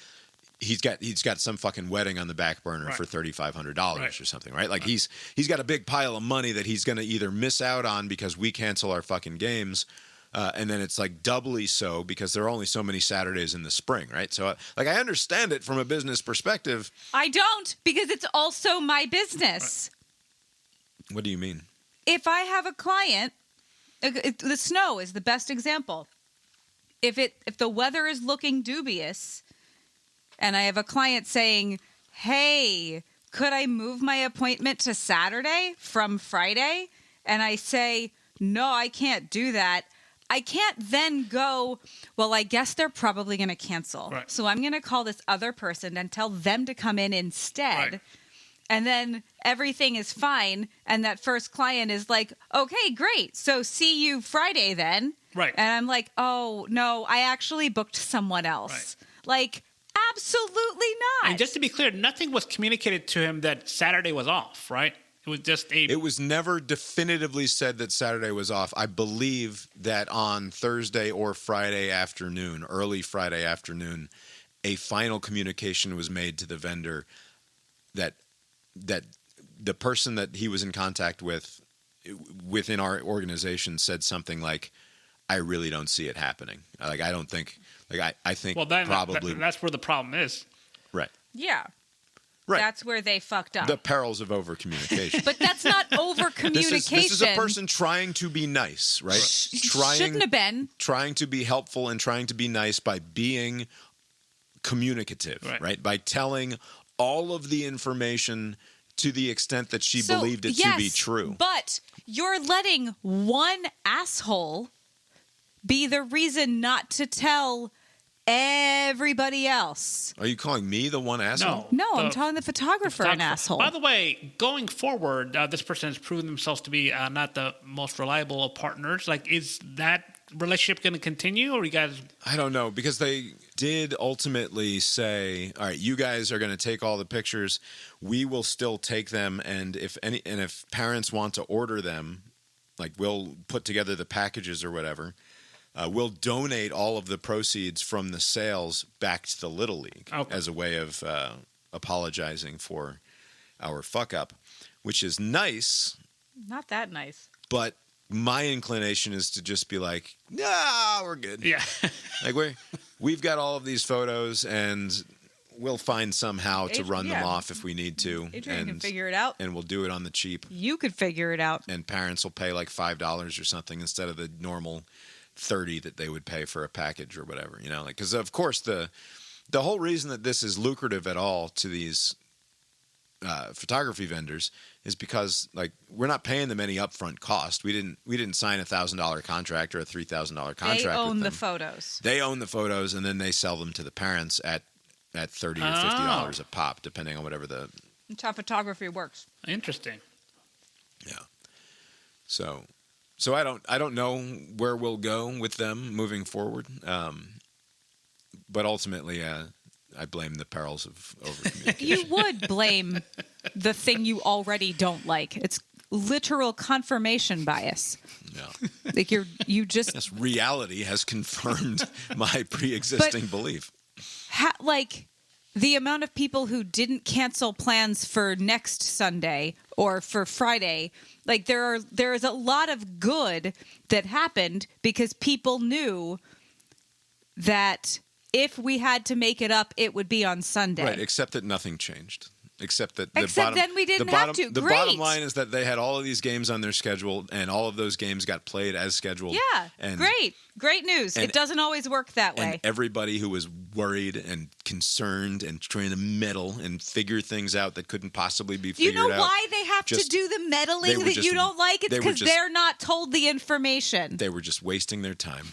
he's got some fucking wedding on the back burner for $3,500 or something, right? Like he's got a big pile of money that he's going to either miss out on because we cancel our fucking games. And then it's like doubly so because there are only so many Saturdays in the spring, right? So, like, I understand it from a business perspective. I don't, because it's also my business. What do you mean? If I have a client, the snow is the best example. If the weather is looking dubious, and I have a client saying, "Hey, could I move my appointment to Saturday from Friday?" And I say, "No, I can't do that." I can't then go, well, I guess they're probably going to cancel. Right. So I'm going to call this other person and tell them to come in instead. Right. And then everything is fine. And that first client is like, okay, great. So see you Friday then. Right. And I'm like, oh, no, I actually booked someone else. Right. Like, absolutely not. and just to be clear, nothing was communicated to him that Saturday was off, right? It was just It was never definitively said that Saturday was off. I believe that on Thursday or Friday afternoon, early Friday afternoon, a final communication was made to the vendor that the person that he was in contact with within our organization said something like, I really don't see it happening. Like, I don't think, like, I think probably. That's where the problem is. Right. Yeah. Right. That's where they fucked up. The perils of overcommunication. But that's not overcommunication. This is a person trying to be nice, right? Shouldn't have been. Trying to be helpful and trying to be nice by being communicative, right? By telling all of the information to the extent that she believed it to be true. But you're letting one asshole be the reason not to tell everybody else. Are you calling me the one asshole? No, I'm telling the photographer an asshole. By the way, going forward, this person has proven themselves to be not the most reliable of partners. Like, is that relationship going to continue, or you guys? I don't know, because they did ultimately say, all right, you guys are going to take all the pictures. We will still take them, and if parents want to order them, like, we'll put together the packages or whatever. We'll donate all of the proceeds from the sales back to the Little League as a way of apologizing for our fuck up, which is nice. Not that nice. But my inclination is to just be like, nah, we're good. Yeah. Like, we've got all of these photos, and we'll find somehow to run them off if we need to. Adrian can figure it out. And we'll do it on the cheap. You could figure it out. And parents will pay like $5 or something instead of the normal $30 that they would pay for a package or whatever, you know, like, because of course the whole reason that this is lucrative at all to these photography vendors is because, like, we're not paying them any upfront cost. We didn't sign $1,000 contract or a $3,000 contract. They own with them. the photos. They own the photos, and then they sell them to the parents at $30 or $50 a pop, depending on whatever the. That's how photography works. Interesting. Yeah. So I don't know where we'll go with them moving forward, but ultimately I blame the perils of overcommunication. You would blame the thing you already don't like. It's literal confirmation bias. Yeah. Like you just yes, reality has confirmed my pre-existing belief. Like the amount of people who didn't cancel plans for next Sunday or for Friday, like there is a lot of good that happened because people knew that if we had to make it up, it would be on Sunday. Right, except that nothing changed. Except that then we didn't have to. The Great. bottom line is that they had all of these games on their schedule, and all of those games got played as scheduled. Yeah, and, great news. It doesn't always work that way. And everybody who was worried and concerned and trying to meddle and figure things out that couldn't possibly be figured out. You know why they have to do the meddling that you don't like? It's because they're not told the information. They were just wasting their time.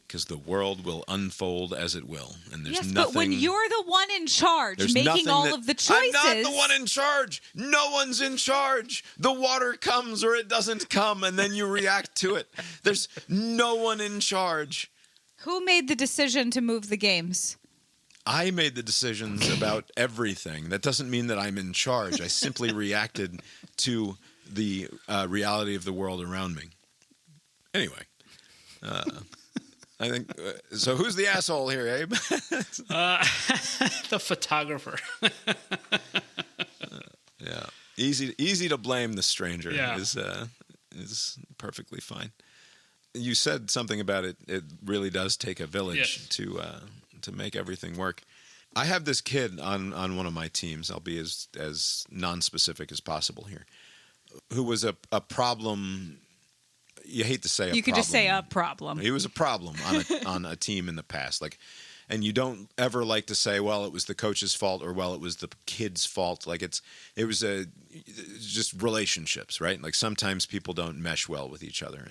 Because the world will unfold as it will, and there's nothing. But when you're the one in charge, making all of the choices, I'm not the one in charge. No one's in charge. The water comes or it doesn't come, and then you react to it. There's no one in charge. Who made the decision to move the games? I made the decisions about everything. That doesn't mean that I'm in charge. I simply reacted to the reality of the world around me. Anyway. I think so. Who's the asshole here, Abe? The photographer. Yeah, easy to blame the stranger. Yeah. Is perfectly fine. You said something about it. It really does take a village to make everything work. I have this kid on one of my teams. I'll be as non-specific as possible here. Who was a problem. You hate to say a problem. You could just say a problem. He was a problem on a team in the past. And you don't ever like to say, well, it was the coach's fault or, well, it was the kid's fault. It was just relationships, right? Like sometimes people don't mesh well with each other.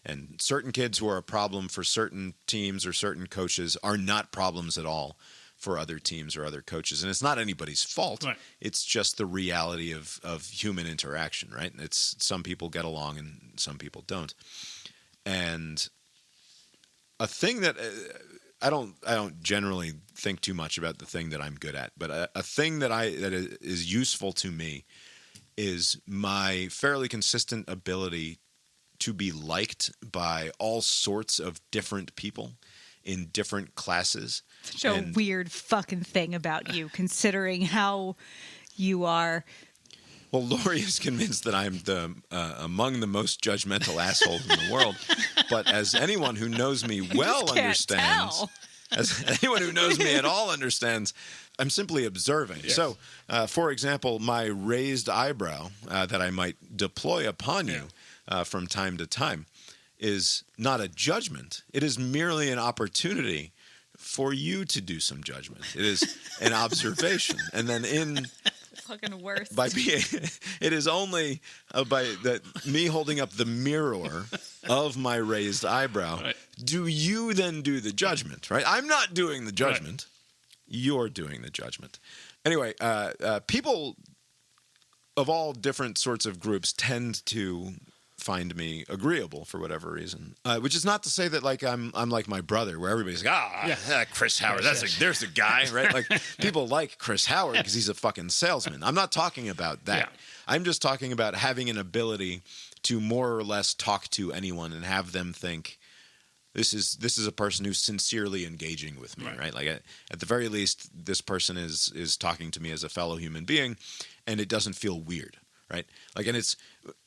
And certain kids who are a problem for certain teams or certain coaches are not problems at all for other teams or other coaches. And it's not anybody's fault. Right. It's just the reality of human interaction, right? It's some people get along and some people don't. And a thing that I don't generally think too much about the thing that I'm good at, but a thing that is useful to me is my fairly consistent ability to be liked by all sorts of different people in different classes. Such a weird fucking thing about you, considering how you are. Well, Lori is convinced that I'm among the most judgmental assholes in the world. But as anyone who knows me well understands, as anyone who knows me at all understands, I'm simply observing. Yes. So, for example, my raised eyebrow that I might deploy upon you from time to time is not a judgment. It is merely an opportunity for you to do some judgment. It is an observation. And then fucking worst. It is only by me holding up the mirror of my raised eyebrow. Right. Do you then do the judgment, right? I'm not doing the judgment. Right. You're doing the judgment. Anyway, people of all different sorts of groups tend to find me agreeable for whatever reason, which is not to say that I'm like my brother, where everybody's like, Chris Howard, there's the guy, right? Like people like Chris Howard because he's a fucking salesman. I'm not talking about that. Yeah. I'm just talking about having an ability to more or less talk to anyone and have them think this is a person who's sincerely engaging with me, right? Like at the very least, this person is talking to me as a fellow human being, and it doesn't feel weird, right? Like, and it's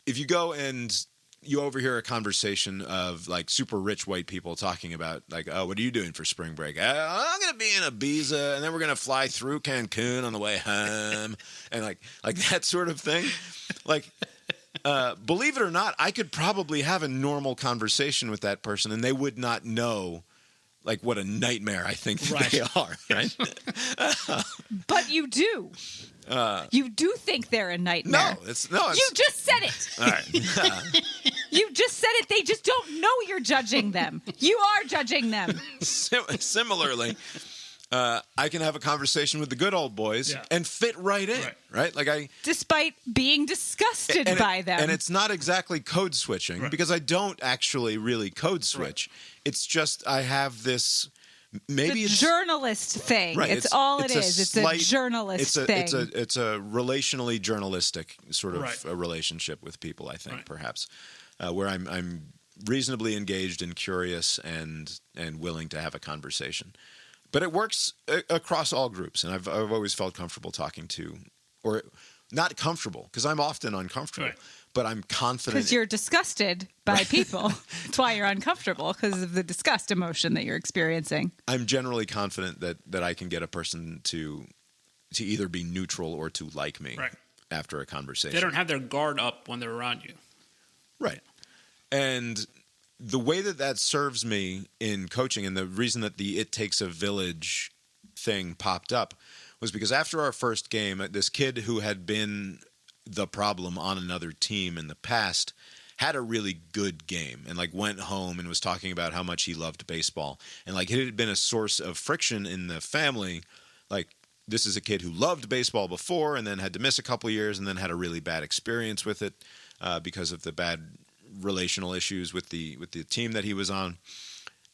if you go and you overhear a conversation of like super rich white people talking about like, oh, what are you doing for spring break? I'm going to be in Ibiza, and then we're going to fly through Cancun on the way home, and like that sort of thing. Like, believe it or not, I could probably have a normal conversation with that person, and they would not know like what a nightmare I think they are, right? But you do. You do think they're a nightmare. No, it's you just said it. All right. You just said it. They just don't know you're judging them. You are judging them. Similarly, I can have a conversation with the good old boys and fit right in, right? Like despite being disgusted by them. And it's not exactly code switching because I don't actually really code switch. Right. It's just I have this. Maybe it's a journalist thing. Right. It's all it is. It's a journalist thing. It's a relationally journalistic sort of a relationship with people, I think, perhaps, where I'm reasonably engaged and curious and willing to have a conversation. But it works across all groups, and I've always felt comfortable talking to, or not comfortable, because I'm often uncomfortable. Right. But I'm confident. Because you're disgusted by people. That's why you're uncomfortable, because of the disgust emotion that you're experiencing. I'm generally confident that I can get a person to to either be neutral or to like me Right. after a conversation. They don't have their guard up when they're around you. Right. And the way that serves me in coaching, and the reason that the "it takes a village" thing popped up, was because after our first game, this kid who had been the problem on another team in the past had a really good game and like went home and was talking about how much he loved baseball. And like it had been a source of friction in the family. Like, this is a kid who loved baseball before and then had to miss a couple of years and then had a really bad experience with it because of the bad relational issues with the team that he was on.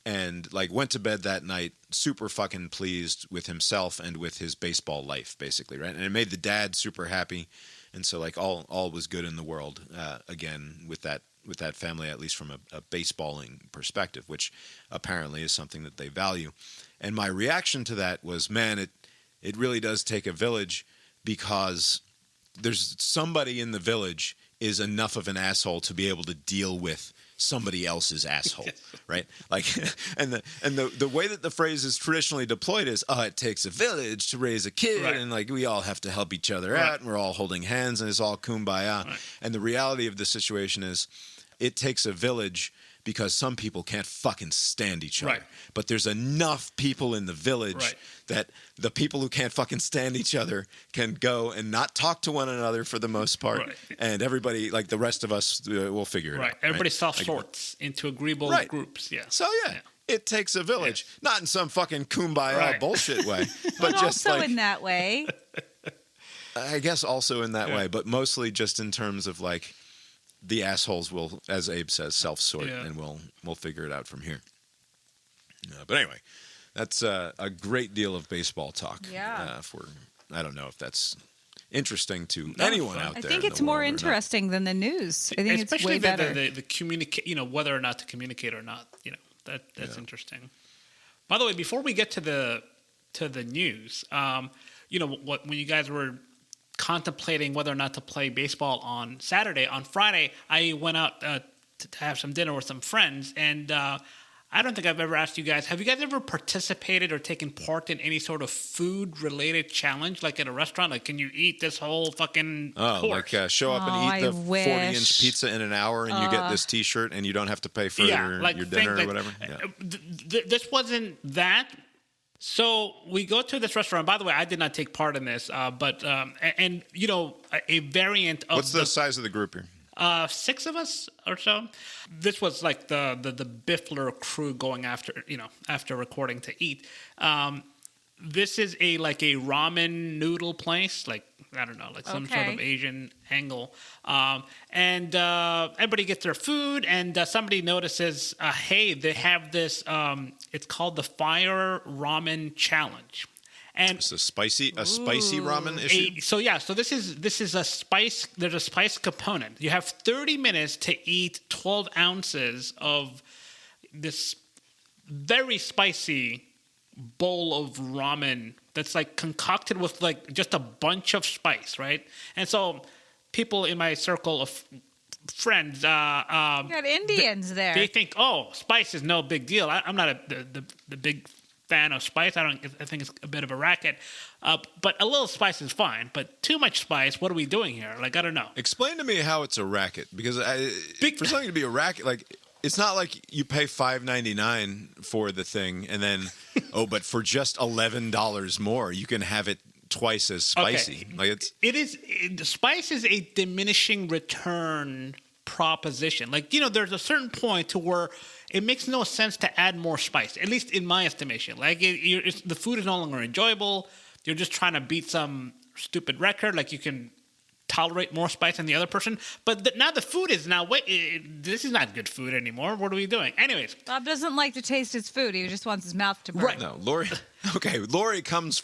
And like went to bed that night super fucking pleased with himself and with his baseball life, basically, right? And it made the dad super happy. And so like all was good in the world again with that family, at least from a baseballing perspective, which apparently is something that they value. And my reaction to that was, man, it really does take a village, because there's somebody in the village is enough of an asshole to be able to deal with somebody else's asshole, right? Like, and the way that the phrase is traditionally deployed is, it takes a village to raise a kid, right. and like we all have to help each other out, and we're all holding hands, and it's all kumbaya. Right. And the reality of the situation is, it takes a village because some people can't fucking stand each other. Right. But there's enough people in the village Right. that the people who can't fucking stand each other can go and not talk to one another for the most part. Right. And everybody, like the rest of us, will figure it Right. out. Everybody right? self-sorts into agreeable Right. groups. Yeah. So, yeah. It takes a village. Not in some fucking kumbaya Right. bullshit way. But But just also like, in that way. I guess also in that way, but mostly just in terms of like, the assholes will, as Abe says, self-sort, and we'll figure it out from here. But anyway, that's a great deal of baseball talk. Yeah. I don't know if that's interesting to anyone out I there. think in it's the more world or not. interesting than the news. I think Especially it's way better. the communicate, whether or not to communicate or not, that's interesting. By the way, before we get to the news, when you guys were contemplating whether or not to play baseball on Saturday, on Friday, I went out to have some dinner with some friends, and I don't think I've ever asked you guys, have you guys ever participated or taken part in any sort of food-related challenge, like at a restaurant? Like, can you eat this whole fucking course? Like show up and eat the wish. 40-inch pizza in an hour, and you get this T-shirt, and you don't have to pay for your dinner or whatever? This wasn't that. So we go to this restaurant. By the way, I did not take part in this, but a variant of What's the size of the group here? 6 of us or so. This was like the Biffler crew going after recording to eat. This is a ramen noodle place, like, I don't know, like some sort of Asian angle. And everybody gets their food, and somebody notices, hey, they have this, it's called the Fire Ramen Challenge. And it's a spicy ramen issue. So this is a spice. There's a spice component. You have 30 minutes to eat 12 ounces of this very spicy bowl of ramen that's like concocted with like just a bunch of spice, right? And so people in my circle of friends, you got Indians there. They think, spice is no big deal. I'm not the big fan of spice. I think it's a bit of a racket. But a little spice is fine. But too much spice, what are we doing here? Like, I don't know. Explain to me how it's a racket, because for something to be a racket, like, it's not like you pay $5.99 for the thing and then, but for just $11 more, you can have it twice as spicy. Okay. Like spice is a diminishing return proposition. Like, there's a certain point to where it makes no sense to add more spice, at least in my estimation. Like, the food is no longer enjoyable. You're just trying to beat some stupid record. Like, you can tolerate more spice than the other person, but now the food is this is not good food anymore. What are we doing? Anyways, Bob doesn't like to taste his food. He just wants his mouth to burn. Right. No, Lori. Okay, Lori comes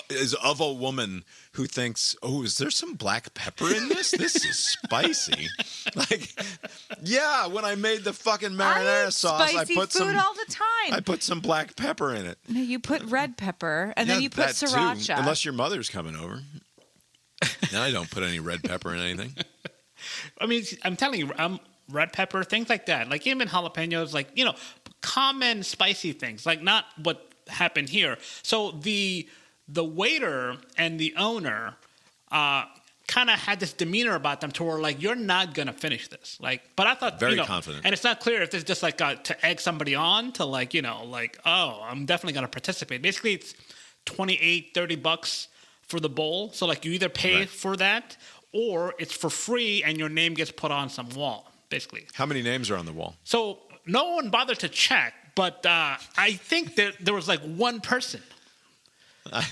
is of a woman who thinks, is there some black pepper in this? This is spicy. Like, yeah, when I made the fucking marinara sauce, I put food all the time. I put some black pepper in it. No, you put red pepper, and then you put that too, sriracha. unless your mother's coming over. No, I don't put any red pepper in anything. I mean, I'm telling you, red pepper, things like that. Like, even jalapenos, like, common spicy things, like not what happened here. So the the waiter and the owner kind of had this demeanor about them to where like, you're not going to finish this. Like, but I thought, Very confident. And it's not clear if it's just like to egg somebody on to like, oh, I'm definitely going to participate. Basically it's $28-$30 for the bowl. So like you either pay for that or it's for free and your name gets put on some wall, basically. How many names are on the wall? So no one bothered to check, but I think that there was like one person.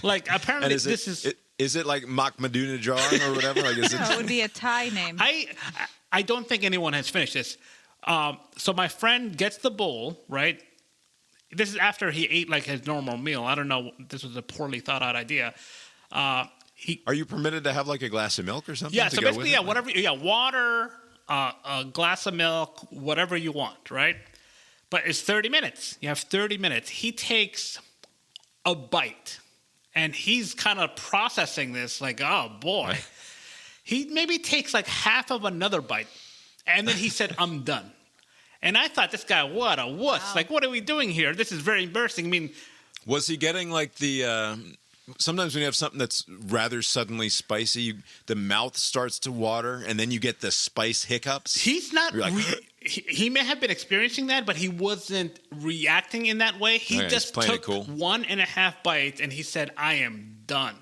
Like apparently Is it like Mahmadunajad or whatever? Like, is No, it would be a Thai name. I don't think anyone has finished this. So my friend gets the bowl, right? This is after he ate like his normal meal. I don't know. This was a poorly thought out idea. Are you permitted to have like a glass of milk or something? Yeah. to So go basically, with it? whatever. Yeah, water, a glass of milk, whatever you want, right? But it's 30 minutes. You have 30 minutes. He takes a bite. And he's kind of processing this like, oh, boy. He maybe takes like half of another bite. And then he said, I'm done. And I thought, this guy, what a wuss. Wow. Like, what are we doing here? This is very embarrassing. I mean, was he getting like the sometimes when you have something that's rather suddenly spicy, the mouth starts to water and then you get the spice hiccups? He's not like, he may have been experiencing that, but he wasn't reacting in that way. He just took 1.5 bites and he said, I am done.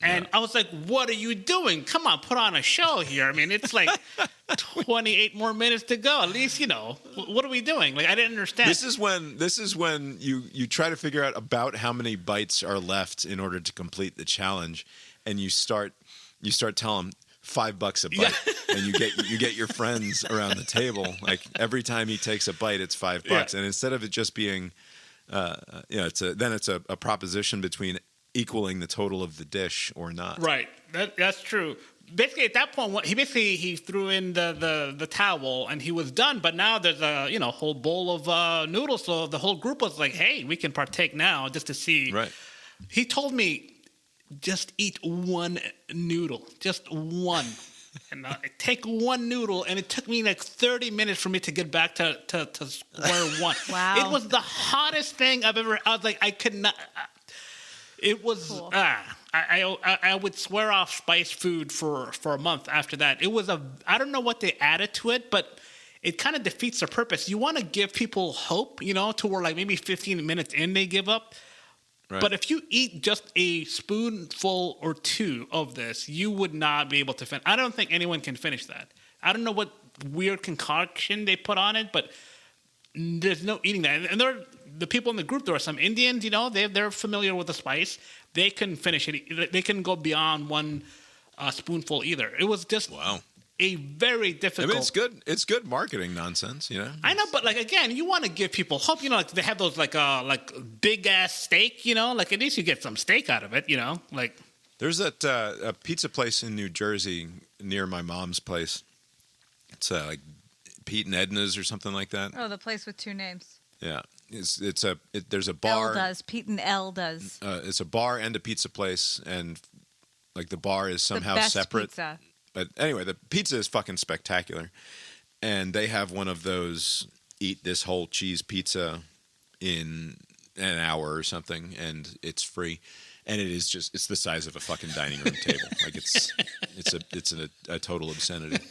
And I was like, what are you doing? Come on, put on a show here. I mean, it's like 28 more minutes to go. At least, what are we doing? Like, I didn't understand. This is when you try to figure out about how many bites are left in order to complete the challenge, and you start telling them $5 a bite, and you get your friends around the table. Like every time he takes a bite, it's $5, and instead of it just being, it's a proposition between equaling the total of the dish or not. Right. That's true. Basically, at that point, he threw in the towel and he was done. But now there's a whole bowl of noodles. So the whole group was like, "Hey, we can partake now," just to see. Right. He told me, "Just eat one noodle, just one." And I take one noodle, and it took me like 30 minutes for me to get back to square one. Wow. It was the hottest thing I've ever. I was like, I could not. It was cool. I would swear off spice food for a month after that. It was I don't know what they added to it, but it kind of defeats the purpose. You want to give people hope, to where like maybe 15 minutes in they give up. Right. But if you eat just a spoonful or two of this, you would not be able to finish. I don't think anyone can finish that. I don't know what weird concoction they put on it, but there's no eating that. And the people in the group, there are some Indians, they're familiar with the spice. They couldn't finish it. They couldn't go beyond one spoonful either. It was just a very difficult. I mean, it's good. It's good marketing nonsense, I know, but like again, you want to give people hope. Like they have those like big ass steak. Like at least you get some steak out of it. Like there's that a pizza place in New Jersey near my mom's place. It's like Pete and Edna's or something like that. Oh, the place with two names. Yeah, there's a bar. L does. Pete and L does. It's a bar and a pizza place, and like the bar is somehow the best separate. Pizza. But anyway, the pizza is fucking spectacular, and they have one of those eat this whole cheese pizza in an hour or something, and it's free. And it is it's the size of a fucking dining room table. Like it's a total obscenity.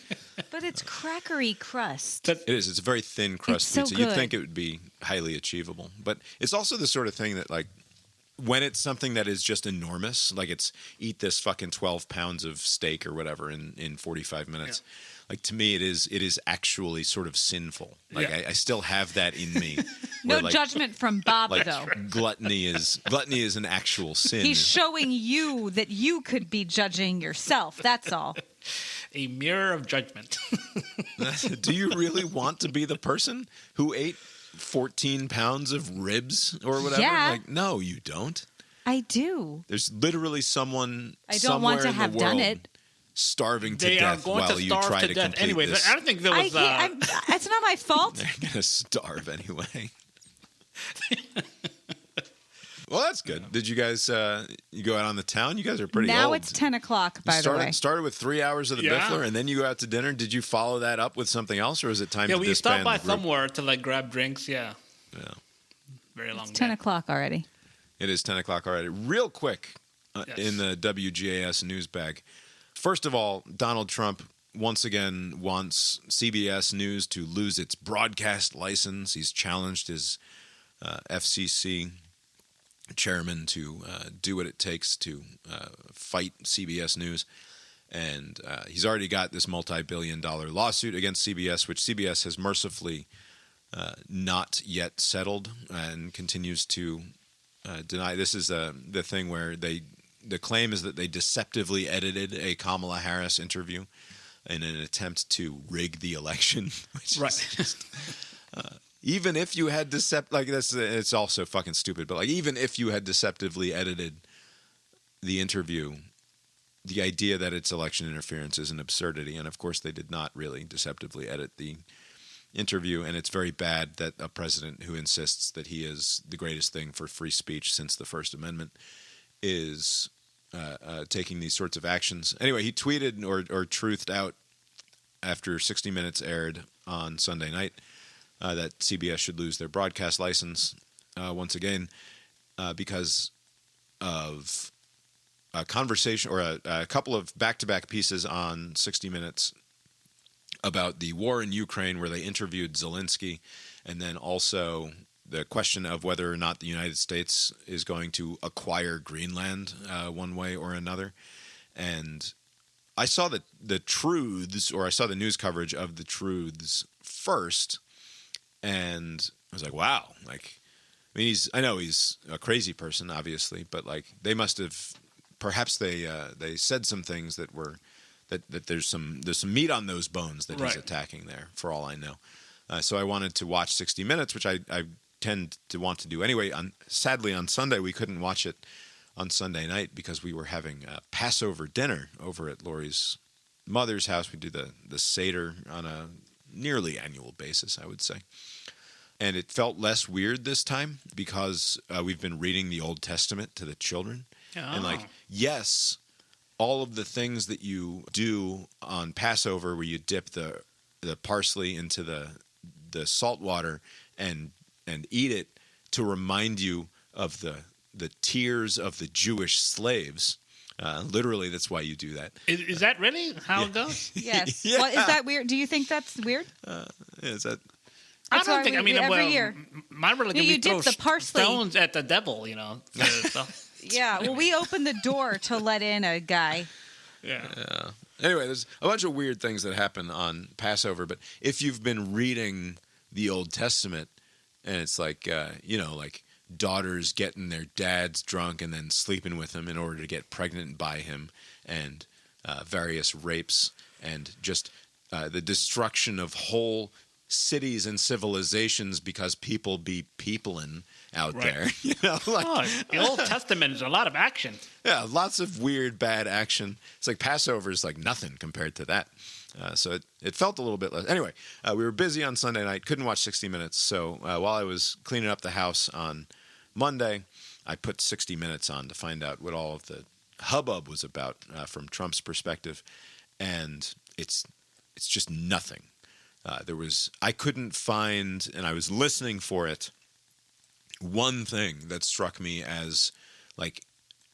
But it's crackery crust. It is. It's a very thin crust It's so pizza. good. You'd think it would be highly achievable. But it's also the sort of thing that like when it's something that is just enormous, like it's eat this fucking 12 pounds of steak or whatever in 45 minutes. Yeah. Like to me, it is actually sort of sinful. Like I still have that in me. No judgment from Bob, like, though. Gluttony is an actual sin. He's showing you that you could be judging yourself. That's all. A mirror of judgment. Do you really want to be the person who ate 14 pounds of ribs or whatever? Yeah. Like, no, you don't. I do. There's literally someone I don't want to have done it. Starving to they death are going while to you starve try to to death complete anyway. this. I don't think there was. It's not my fault. They're going to starve anyway. Well, that's good. Did you guys you go out on the town? You guys are pretty now old. It's 10 o'clock, by the way. Started with 3 hours of the Biffler, and then you go out to dinner. Did you follow that up with something else, or is it time to we disband stopped by the group? somewhere to like grab drinks. Yeah. Yeah. Very long. It's 10 o'clock already. It is 10 o'clock already. Real quick Yes. in the WGAS NewsBag. First of all, Donald Trump once again wants CBS News to lose its broadcast license. He's challenged his FCC chairman to do what it takes to fight CBS News. And he's already got this multi-billion-dollar lawsuit against CBS, which CBS has mercifully not yet settled and continues to deny. This is the thing where the claim is that they deceptively edited a Kamala Harris interview in an attempt to rig the election. Which Right. is just, even if you had it's also fucking stupid. But like, even if you had deceptively edited the interview, the idea that it's election interference is an absurdity. And of course, they did not really deceptively edit the interview. And it's very bad that a president who insists that he is the greatest thing for free speech since the First Amendment is taking these sorts of actions. Anyway, he tweeted or truthed out after 60 Minutes aired on Sunday night that CBS should lose their broadcast license once again because of a conversation or a couple of back-to-back pieces on 60 Minutes about the war in Ukraine where they interviewed Zelensky, and then also the question of whether or not the United States is going to acquire Greenland one way or another. And I saw the truths, or I saw the news coverage of the truths first, and I was like, wow. Like, I mean, I know he's a crazy person, obviously, but like they must have, perhaps they said some things that were that there's some meat on those bones that he's attacking there, for all I know. So I wanted to watch 60 Minutes, which I tend to want to do anyway. Sadly, on Sunday, we couldn't watch it on Sunday night because we were having a Passover dinner over at Lori's mother's house. We do the Seder on a nearly annual basis, I would say. And it felt less weird this time because we've been reading the Old Testament to the children. Oh. And like, yes, all of the things that you do on Passover where you dip the parsley into the salt water and eat it to remind you of the tears of the Jewish slaves. Literally, that's why you do that. Is that really how it goes? Yes. Yeah. Well, is that weird? Do you think that's weird? Is that? I don't think. I mean, every year. My religion, You we throw dip the parsley. stones at the devil. So. Yeah. Well, we opened the door to let in a guy. Yeah. Anyway, there's a bunch of weird things that happen on Passover, but if you've been reading the Old Testament, and it's like, like daughters getting their dads drunk and then sleeping with him in order to get pregnant by him, and various rapes, and just the destruction of whole cities and civilizations because people be peopling out there. The Old Testament is a lot of action. Yeah, lots of weird, bad action. It's like Passover is like nothing compared to that. So it felt a little bit less. Anyway, we were busy on Sunday night, couldn't watch 60 Minutes. So while I was cleaning up the house on Monday, I put 60 Minutes on to find out what all of the hubbub was about from Trump's perspective. And it's just nothing. I couldn't find, and I was listening for it, one thing that struck me as like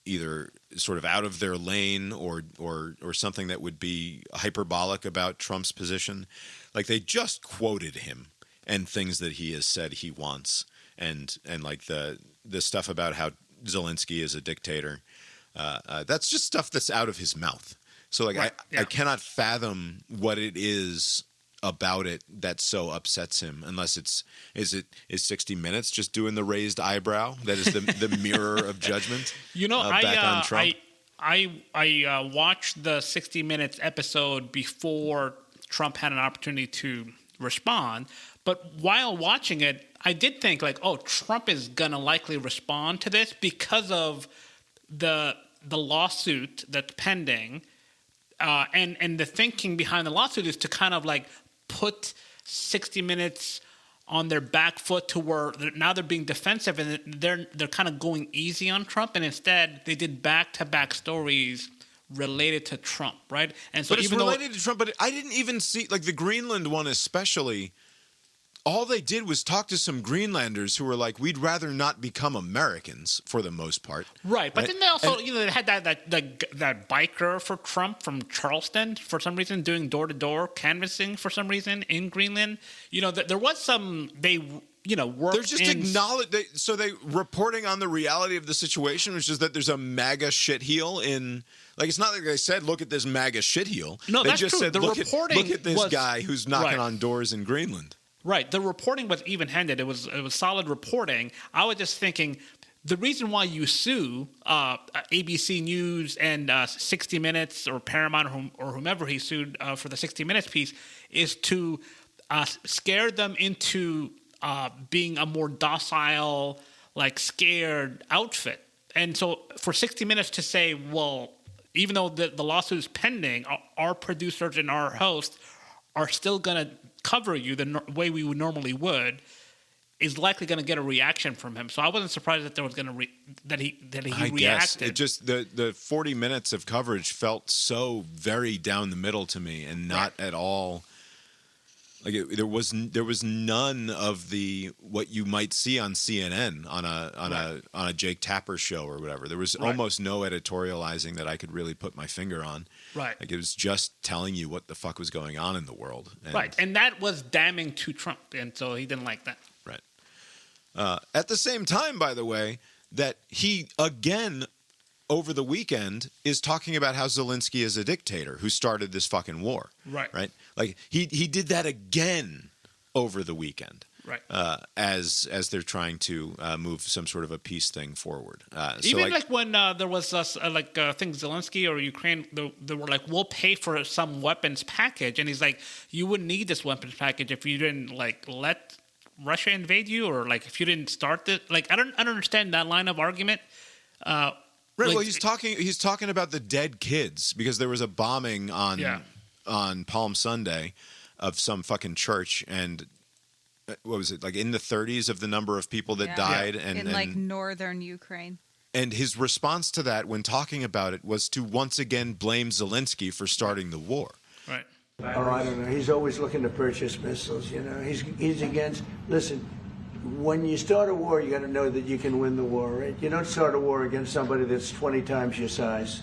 either sort of out of their lane or something that would be hyperbolic about Trump's position. Like they just quoted him and things that he has said he wants, and like the stuff about how Zelensky is a dictator. That's just stuff that's out of his mouth. So like I cannot fathom what it is about it that so upsets him, unless is 60 Minutes just doing the raised eyebrow that is the mirror of judgment. Back on Trump. I watched the 60 Minutes episode before Trump had an opportunity to respond, but while watching it, I did think like, oh, Trump is gonna likely respond to this because of the lawsuit that's pending, and the thinking behind the lawsuit is to kind of like put 60 Minutes on their back foot to where now they're being defensive and they're kind of going easy on Trump, and instead they did back-to-back stories related to Trump, right? And so but it's related to Trump, but I didn't even see like the Greenland one especially. all they did was talk to some Greenlanders who were like, we'd rather not become Americans for the most part. Right. But then they also, they had that biker for Trump from Charleston for some reason doing door-to-door canvassing for some reason in Greenland. There was some, worked. They're just they reporting on the reality of the situation, which is that there's a MAGA shitheel in. Like, it's not like they said, look at this MAGA shitheel. No, they that's just true. said, The look reporting at this guy who's knocking on doors in Greenland. Right. The reporting was even-handed. It was solid reporting. I was just thinking, the reason why you sue ABC News and 60 Minutes or Paramount or whomever he sued for the 60 Minutes piece is to scare them into being a more docile, scared outfit. And so for 60 Minutes to say, well, even though the lawsuit is pending, our producers and our hosts are still going to cover you the way we would, is likely going to get a reaction from him. So I wasn't surprised that there was going to that he reacted. Guess. It just the 40 minutes of coverage felt so very down the middle to me, and not at all. There was none of the what you might see on CNN on a Jake Tapper show or whatever. There was almost no editorializing that I could really put my finger on. Right. It was just telling you what the fuck was going on in the world. And that was damning to Trump, and so he didn't like that. Right. At the same time, by the way, that he again over the weekend is talking about how Zelensky is a dictator who started this fucking war. Right. Like he did that again over the weekend. Right. As they're trying to move some sort of a peace thing forward. Even when there was I think Zelensky or Ukraine, they were like, we'll pay for some weapons package, and he's like, you wouldn't need this weapons package if you didn't let Russia invade you, or if you didn't start this. I don't understand that line of argument. Right. Well, he's talking about the dead kids because there was a bombing on Palm Sunday of some fucking church, and what was it, in the 30s of the number of people that died, and in northern Ukraine. And his response to that, when talking about it, was to once again blame Zelensky for starting the war. Right. Oh, I don't know. He's always looking to purchase missiles. He's against. Listen. When you start a war, you got to know that you can win the war, right? You don't start a war against somebody that's 20 times your size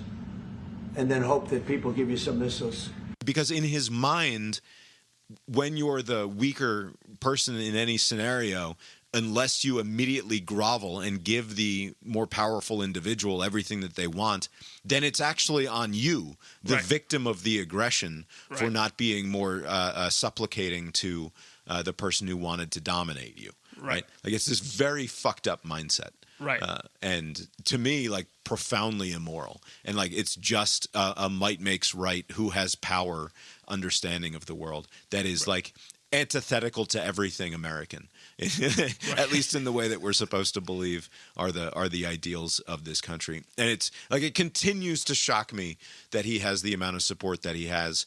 and then hope that people give you some missiles. Because in his mind, when you're the weaker person in any scenario, unless you immediately grovel and give the more powerful individual everything that they want, then it's actually on you, the victim of the aggression, for not being more supplicating to the person who wanted to dominate you. Right. It's this very fucked up mindset. Right. And to me, profoundly immoral. And it's just a might makes right, who has power understanding of the world that is antithetical to everything American, at least in the way that we're supposed to believe are the ideals of this country. And it's it continues to shock me that he has the amount of support that he has,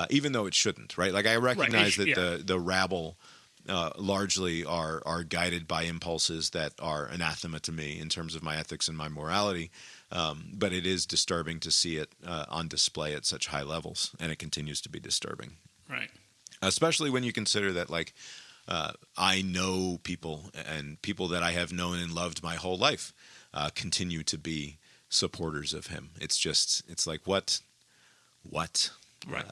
even though it shouldn't. Right. I recognize that the rabble largely are guided by impulses that are anathema to me in terms of my ethics and my morality. But it is disturbing to see it on display at such high levels, and it continues to be disturbing. Right. Especially when you consider that, I know people, and people that I have known and loved my whole life continue to be supporters of him. It's what? Right.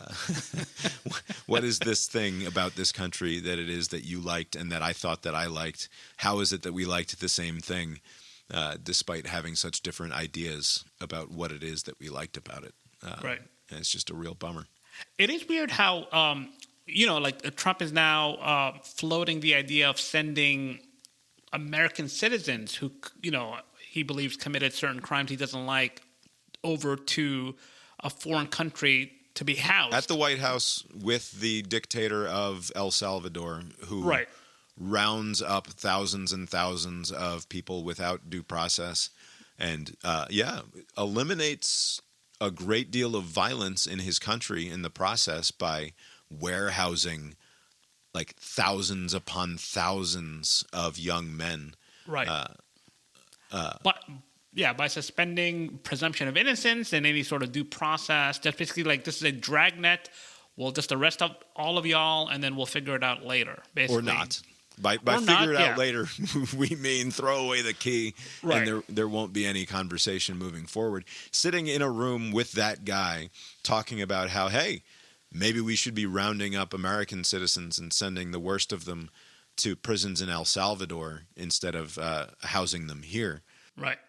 What is this thing about this country that it is that you liked and that I thought that I liked? How is it that we liked the same thing, despite having such different ideas about what it is that we liked about it? Right. And it's just a real bummer. It is weird how, Trump is now floating the idea of sending American citizens who, he believes committed certain crimes he doesn't like over to a foreign country to be housed. At the White House with the dictator of El Salvador, who rounds up thousands and thousands of people without due process and, eliminates a great deal of violence in his country in the process by warehousing thousands upon thousands of young men. Right. By suspending presumption of innocence and any sort of due process. That's basically this is a dragnet we'll just arrest all of y'all, and then we'll figure it out later, basically. Or not. By Or figure it not, out later, we mean throw away the key, Right. and there won't be any conversation moving forward. Sitting in a room with that guy talking about how, hey, maybe we should be rounding up American citizens and sending the worst of them to prisons in El Salvador instead of housing them here. Right.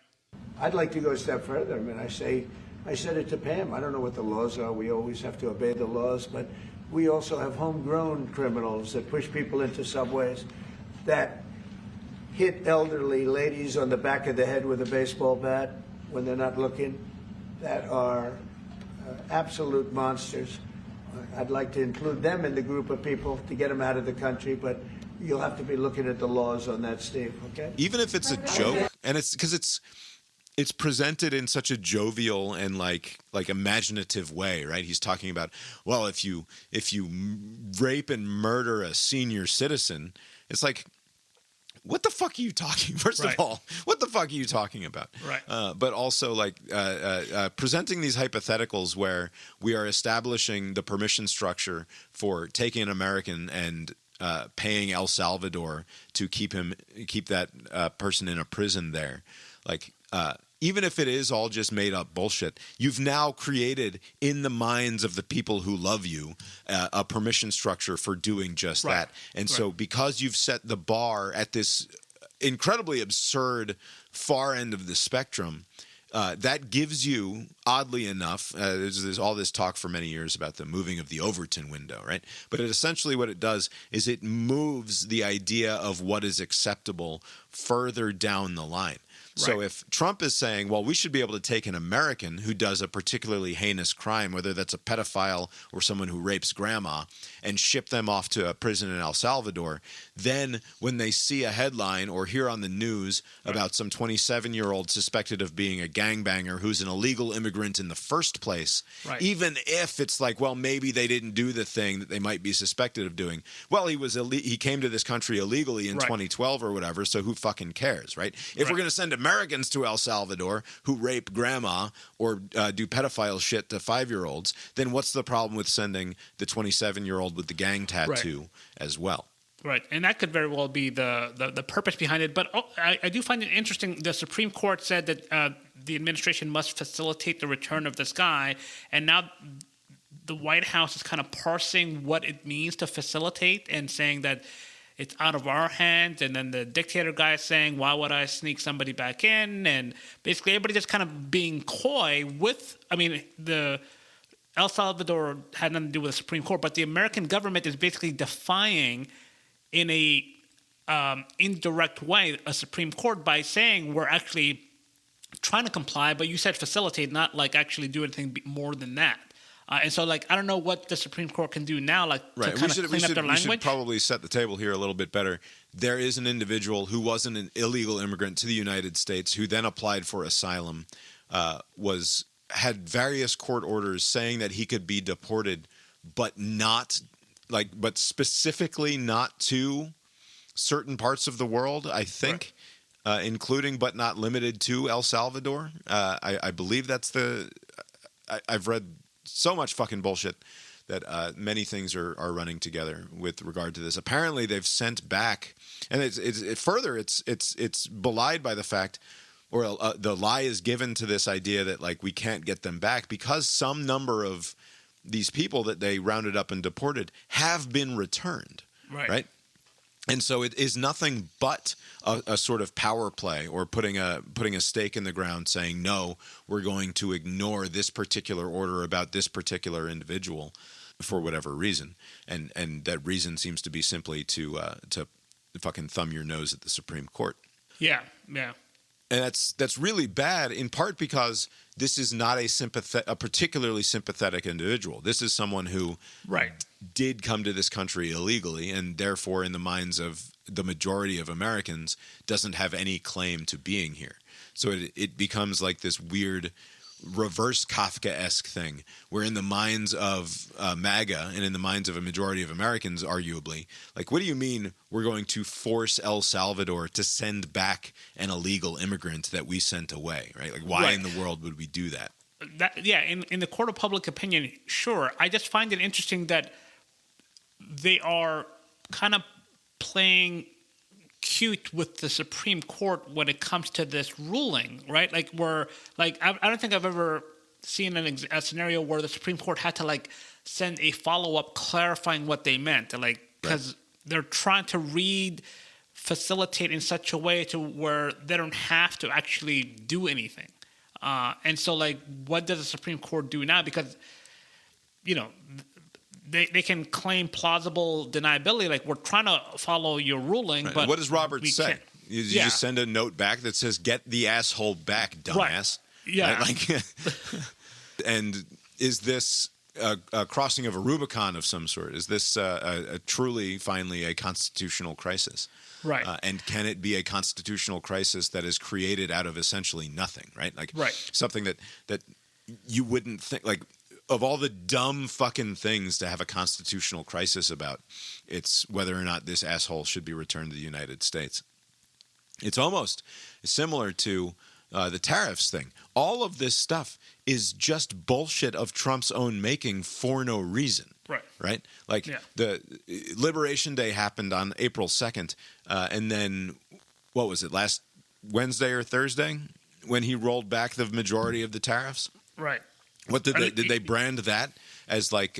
I'd like to go a step further. I mean, I said it to Pam. I don't know what the laws are. We always have to obey the laws, but we also have homegrown criminals that push people into subways, that hit elderly ladies on the back of the head with a baseball bat when they're not looking, that are absolute monsters. I'd like to include them in the group of people to get them out of the country, but you'll have to be looking at the laws on that, Steve, okay? Even if it's a joke, and it's because it's presented in such a jovial and like imaginative way, right? He's talking about, well, if you rape and murder a senior citizen, it's like, what the fuck are you talking? First Right. of all, what the fuck are you talking about? Right. But also like presenting these hypotheticals where we are establishing the permission structure for taking an American and paying El Salvador to keep that person in a prison there, like. Even if it is all just made up bullshit, you've now created in the minds of the people who love you a permission structure for doing just that. And so because you've set the bar at this incredibly absurd far end of the spectrum, that gives you, oddly enough, there's all this talk for many years about the moving of the Overton window, right? But essentially what it does is it moves the idea of what is acceptable further down the line. So if Trump is saying, well, we should be able to take an American who does a particularly heinous crime, whether that's a pedophile or someone who rapes grandma, and ship them off to a prison in El Salvador, then when they see a headline or hear on the news about some 27-year-old suspected of being a gangbanger who's an illegal immigrant in the first place, even if it's like, well, maybe they didn't do the thing that they might be suspected of doing. Well, he came to this country illegally in 2012 or whatever, so who fucking cares, right? If we're going to send Americans to El Salvador who rape grandma or do pedophile shit to 5-year-olds, then what's the problem with sending the 27-year-old with the gang tattoo as well? Right, and that could very well be the purpose behind it. But I do find it interesting. The Supreme Court said that the administration must facilitate the return of this guy, and now the White House is kind of parsing what it means to facilitate and saying that it's out of our hands. And then the dictator guy is saying, why would I sneak somebody back in? And basically everybody just kind of being coy with, I mean, the El Salvador had nothing to do with the Supreme Court, but the American government is basically defying in a indirect way a Supreme Court by saying we're actually trying to comply, but you said facilitate, not like actually do anything more than that. And so, like, I don't know what the Supreme Court can do now, like, to kind of clean up their language. We should probably set the table here a little bit better. There is an individual who wasn't an illegal immigrant to the United States who then applied for asylum, had various court orders saying that he could be deported, but specifically not to certain parts of the world, I think, including but not limited to El Salvador. I believe that's I've read so much fucking bullshit that many things are running together with regard to this. Apparently, they've sent back, and it's belied by the fact, or the lie is given to this idea that like we can't get them back because some number of these people that they rounded up and deported have been returned, right? And so it is nothing but a sort of power play or putting a stake in the ground saying, no, we're going to ignore this particular order about this particular individual for whatever reason. And that reason seems to be simply to fucking thumb your nose at the Supreme Court. Yeah. And that's really bad, in part because this is not a particularly sympathetic individual. This is someone who did come to this country illegally and therefore, in the minds of the majority of Americans, doesn't have any claim to being here. So it becomes like this weird reverse Kafka-esque thing where in the minds of MAGA and in the minds of a majority of Americans, arguably, like, what do you mean we're going to force El Salvador to send back an illegal immigrant that we sent away, right? Like, why in the world would we do that? in the court of public opinion, sure. I just find it interesting that they are kind of playing cute with the Supreme Court when it comes to this ruling, right? Like I don't think I've ever seen a scenario where the Supreme Court had to like send a follow-up clarifying what they meant, like because they're trying to facilitate in such a way to where they don't have to actually do anything. And so, like, what does the Supreme Court do now? Because, they can claim plausible deniability, like, we're trying to follow your ruling, but what does Roberts say? can't. You just send a note back that says, "Get the asshole back, dumbass." Right. Yeah. Right? Like, and is this a crossing of a Rubicon of some sort? Is this finally a constitutional crisis? Right. And can it be a constitutional crisis that is created out of essentially nothing, right? Like something that you wouldn't think, like, of all the dumb fucking things to have a constitutional crisis about, it's whether or not this asshole should be returned to the United States. It's almost similar to the tariffs thing. All of this stuff is just bullshit of Trump's own making for no reason. Right? Like the Liberation Day happened on April 2nd, and then what was it, last Wednesday or Thursday when he rolled back the majority of the tariffs? Right. What did they brand that as, like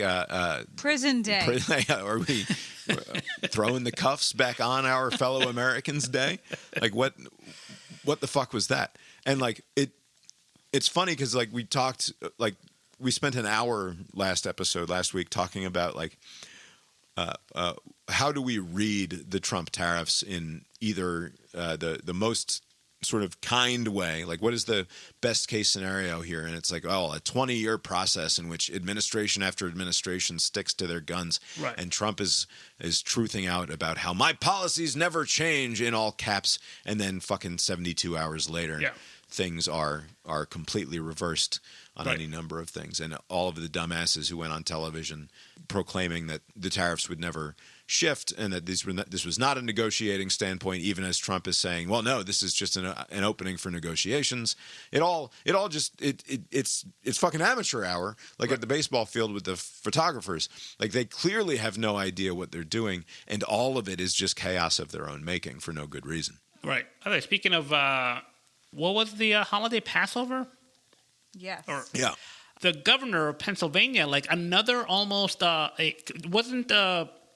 prison day? Are we throwing the cuffs back on our fellow Americans day? Like what the fuck was that? And like it's funny because like we talked, like we spent an hour last week talking about like how do we read the Trump tariffs in either the most sort of kind way, like what is the best case scenario here? And it's like, a 20-year process in which administration after administration sticks to their guns, and Trump is truthing out about how my policies never change in all caps, and then fucking 72 hours later things are completely reversed on any number of things. And all of the dumbasses who went on television proclaiming that the tariffs would never shift and that this was not a negotiating standpoint, even as Trump is saying, well, no, this is just an opening for negotiations. It's fucking amateur hour, like at the baseball field with the photographers. Like they clearly have no idea what they're doing, and all of it is just chaos of their own making for no good reason. Right. Okay, speaking of, what was the holiday Passover? Yes. The governor of Pennsylvania, like another almost, wasn't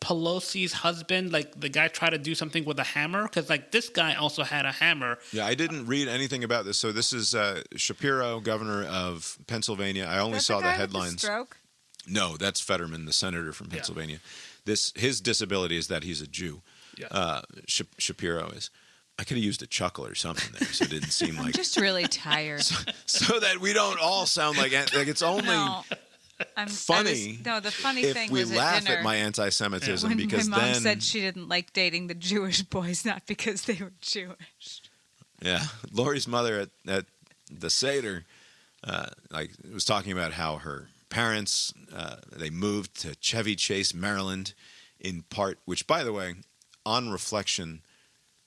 Pelosi's husband, like the guy tried to do something with a hammer? Because like this guy also had a hammer. Yeah, I didn't read anything about this. So this is Shapiro, governor of Pennsylvania. I only saw the headlines. With the stroke? No, that's Fetterman, the senator from Pennsylvania. His disability is that he's a Jew. Yeah. Shapiro is. I could have used a chuckle or something there, so it didn't seem like. I'm just really tired. So that we don't all sound like it's only. No. Funny. The funny if thing we was laugh at dinner, at my anti-Semitism when because my mom then said she didn't like dating the Jewish boys, not because they were Jewish. Yeah, Lori's mother at the Seder, was talking about how her parents they moved to Chevy Chase, Maryland, in part. Which, by the way, on reflection,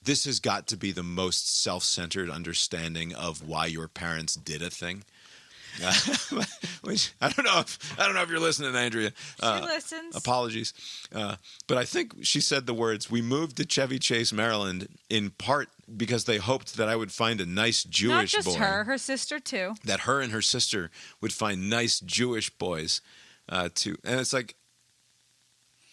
this has got to be the most self-centered understanding of why your parents did a thing. Which I don't know if you're listening, Andrea. She listens. Apologies, but I think she said the words, "We moved to Chevy Chase, Maryland, in part because they hoped that I would find a nice Jewish boy." Not just her sister too. That her and her sister would find nice Jewish boys, too. And it's like,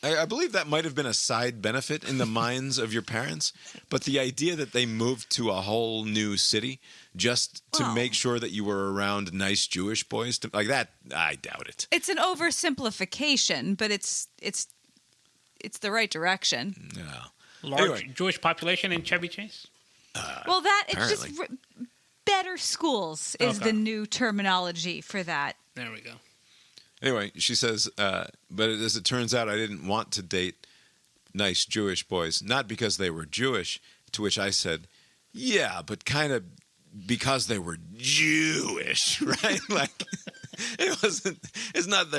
I believe that might have been a side benefit in the minds of your parents, but the idea that they moved to a whole new city just to make sure that you were around nice Jewish boys, like that, I doubt it. It's an oversimplification, but it's the right direction. Yeah. Large Jewish population in Chevy Chase? It's just better schools is the new terminology for that. There we go. Anyway, she says, but as it turns out, I didn't want to date nice Jewish boys, not because they were Jewish, to which I said, yeah, but kind of because they were Jewish, right? Like, it's not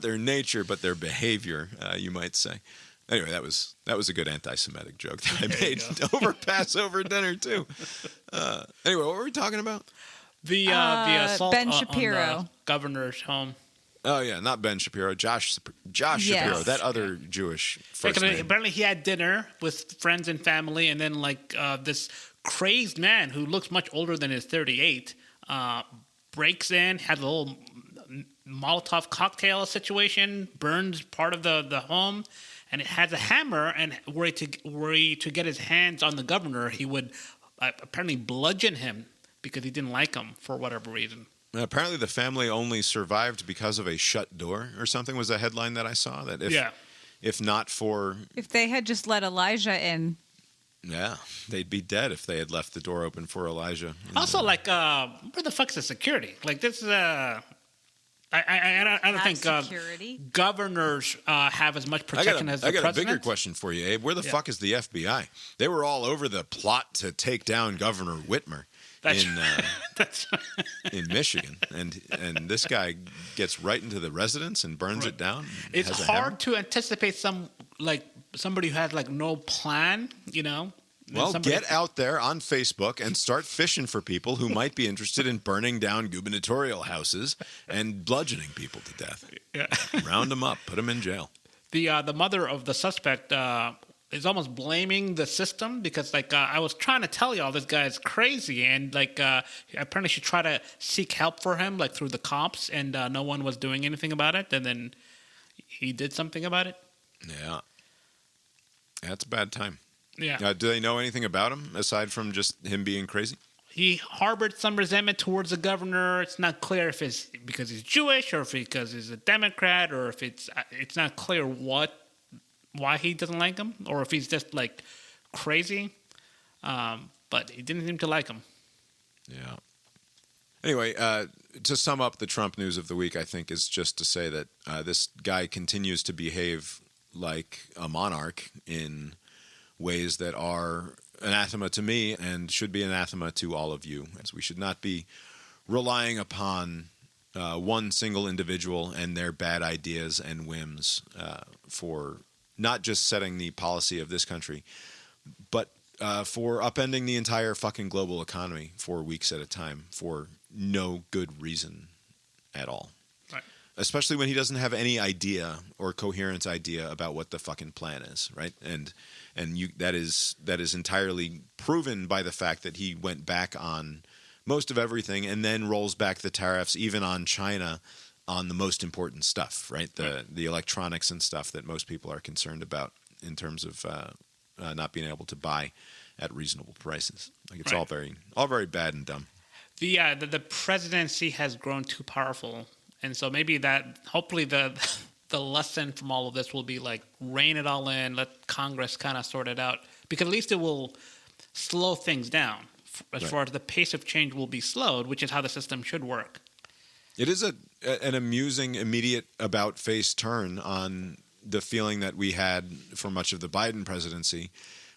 their nature, but their behavior, you might say. Anyway, that was a good anti-Semitic joke that I made over Passover dinner, too. Anyway, what were we talking about? The assault Ben on Shapiro. the governor's home. Oh yeah, not Ben Shapiro, Josh Shapiro, that other Jewish first name. Apparently, he had dinner with friends and family, and then this crazed man who looks much older than his 38 breaks in, had a little Molotov cocktail situation, burns part of the home, and it has a hammer. And were he to get his hands on the governor, he would apparently bludgeon him because he didn't like him for whatever reason. Apparently, the family only survived because of a shut door or something was a headline that I saw. That if not for... If they had just let Elijah in. Yeah, they'd be dead if they had left the door open for Elijah. Also, where the fuck is the security? Like, this is... I don't think governors have as much protection as the president. I got a bigger question for you, Abe. Where the fuck is the FBI? They were all over the plot to take down Governor Whitmer. In Michigan, and this guy gets right into the residence and burns it down. It's hard to anticipate somebody who has no plan, Well, get out there on Facebook and start fishing for people who might be interested in burning down gubernatorial houses and bludgeoning people to death. Yeah. Round them up, put them in jail. The mother of the suspect is almost blaming the system because I was trying to tell y'all this guy is crazy, and apparently she tried to seek help for him through the cops, and no one was doing anything about it, and then he did something about it. Yeah, that's a bad time. Yeah. Do they know anything about him aside from just him being crazy? He harbored some resentment towards the governor. It's not clear if it's because he's Jewish or if because he's a Democrat, or if it's not clear why he doesn't like him, or if he's just crazy. But he didn't seem to like him. Yeah. Anyway, to sum up the Trump news of the week, I think is just to say that this guy continues to behave like a monarch in ways that are anathema to me and should be anathema to all of you. As we should not be relying upon one single individual and their bad ideas and whims for not just setting the policy of this country, but for upending the entire fucking global economy for weeks at a time for no good reason at all. Right. Especially when he doesn't have any idea or coherent idea about what the fucking plan is, right? And that is entirely proven by the fact that he went back on most of everything and then rolls back the tariffs even on China on the most important stuff, right? The electronics and stuff that most people are concerned about in terms of not being able to buy at reasonable prices. It's all very bad and dumb. The presidency has grown too powerful, and so maybe hopefully the lesson from all of this will be rein it all in, let Congress kind of sort it out, because at least it will slow things down. As far as the pace of change will be slowed, which is how the system should work. It is an amusing, immediate about-face turn on the feeling that we had for much of the Biden presidency,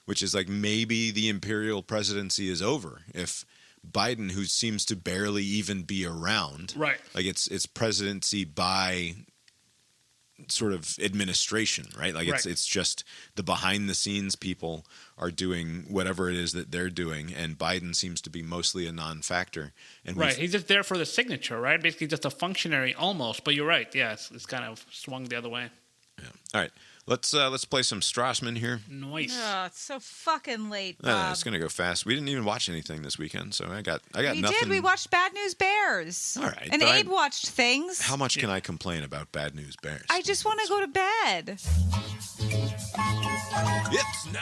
which is maybe the imperial presidency is over if Biden, who seems to barely even be around, right? It's presidency by sort of administration, right? It's just the behind-the-scenes people are doing whatever it is that they're doing, and Biden seems to be mostly a non-factor. And he's just there for the signature, right? Basically just a functionary almost, but you're right. Yeah, it's kind of swung the other way. Yeah. All right. Let's play some Strassmann here. Nice. Oh, it's so fucking late, Bob. It's gonna go fast. We didn't even watch anything this weekend, so I got nothing. We did. We watched Bad News Bears. All right, and Abe watched things. How much can I complain about Bad News Bears? I just want to go to bed.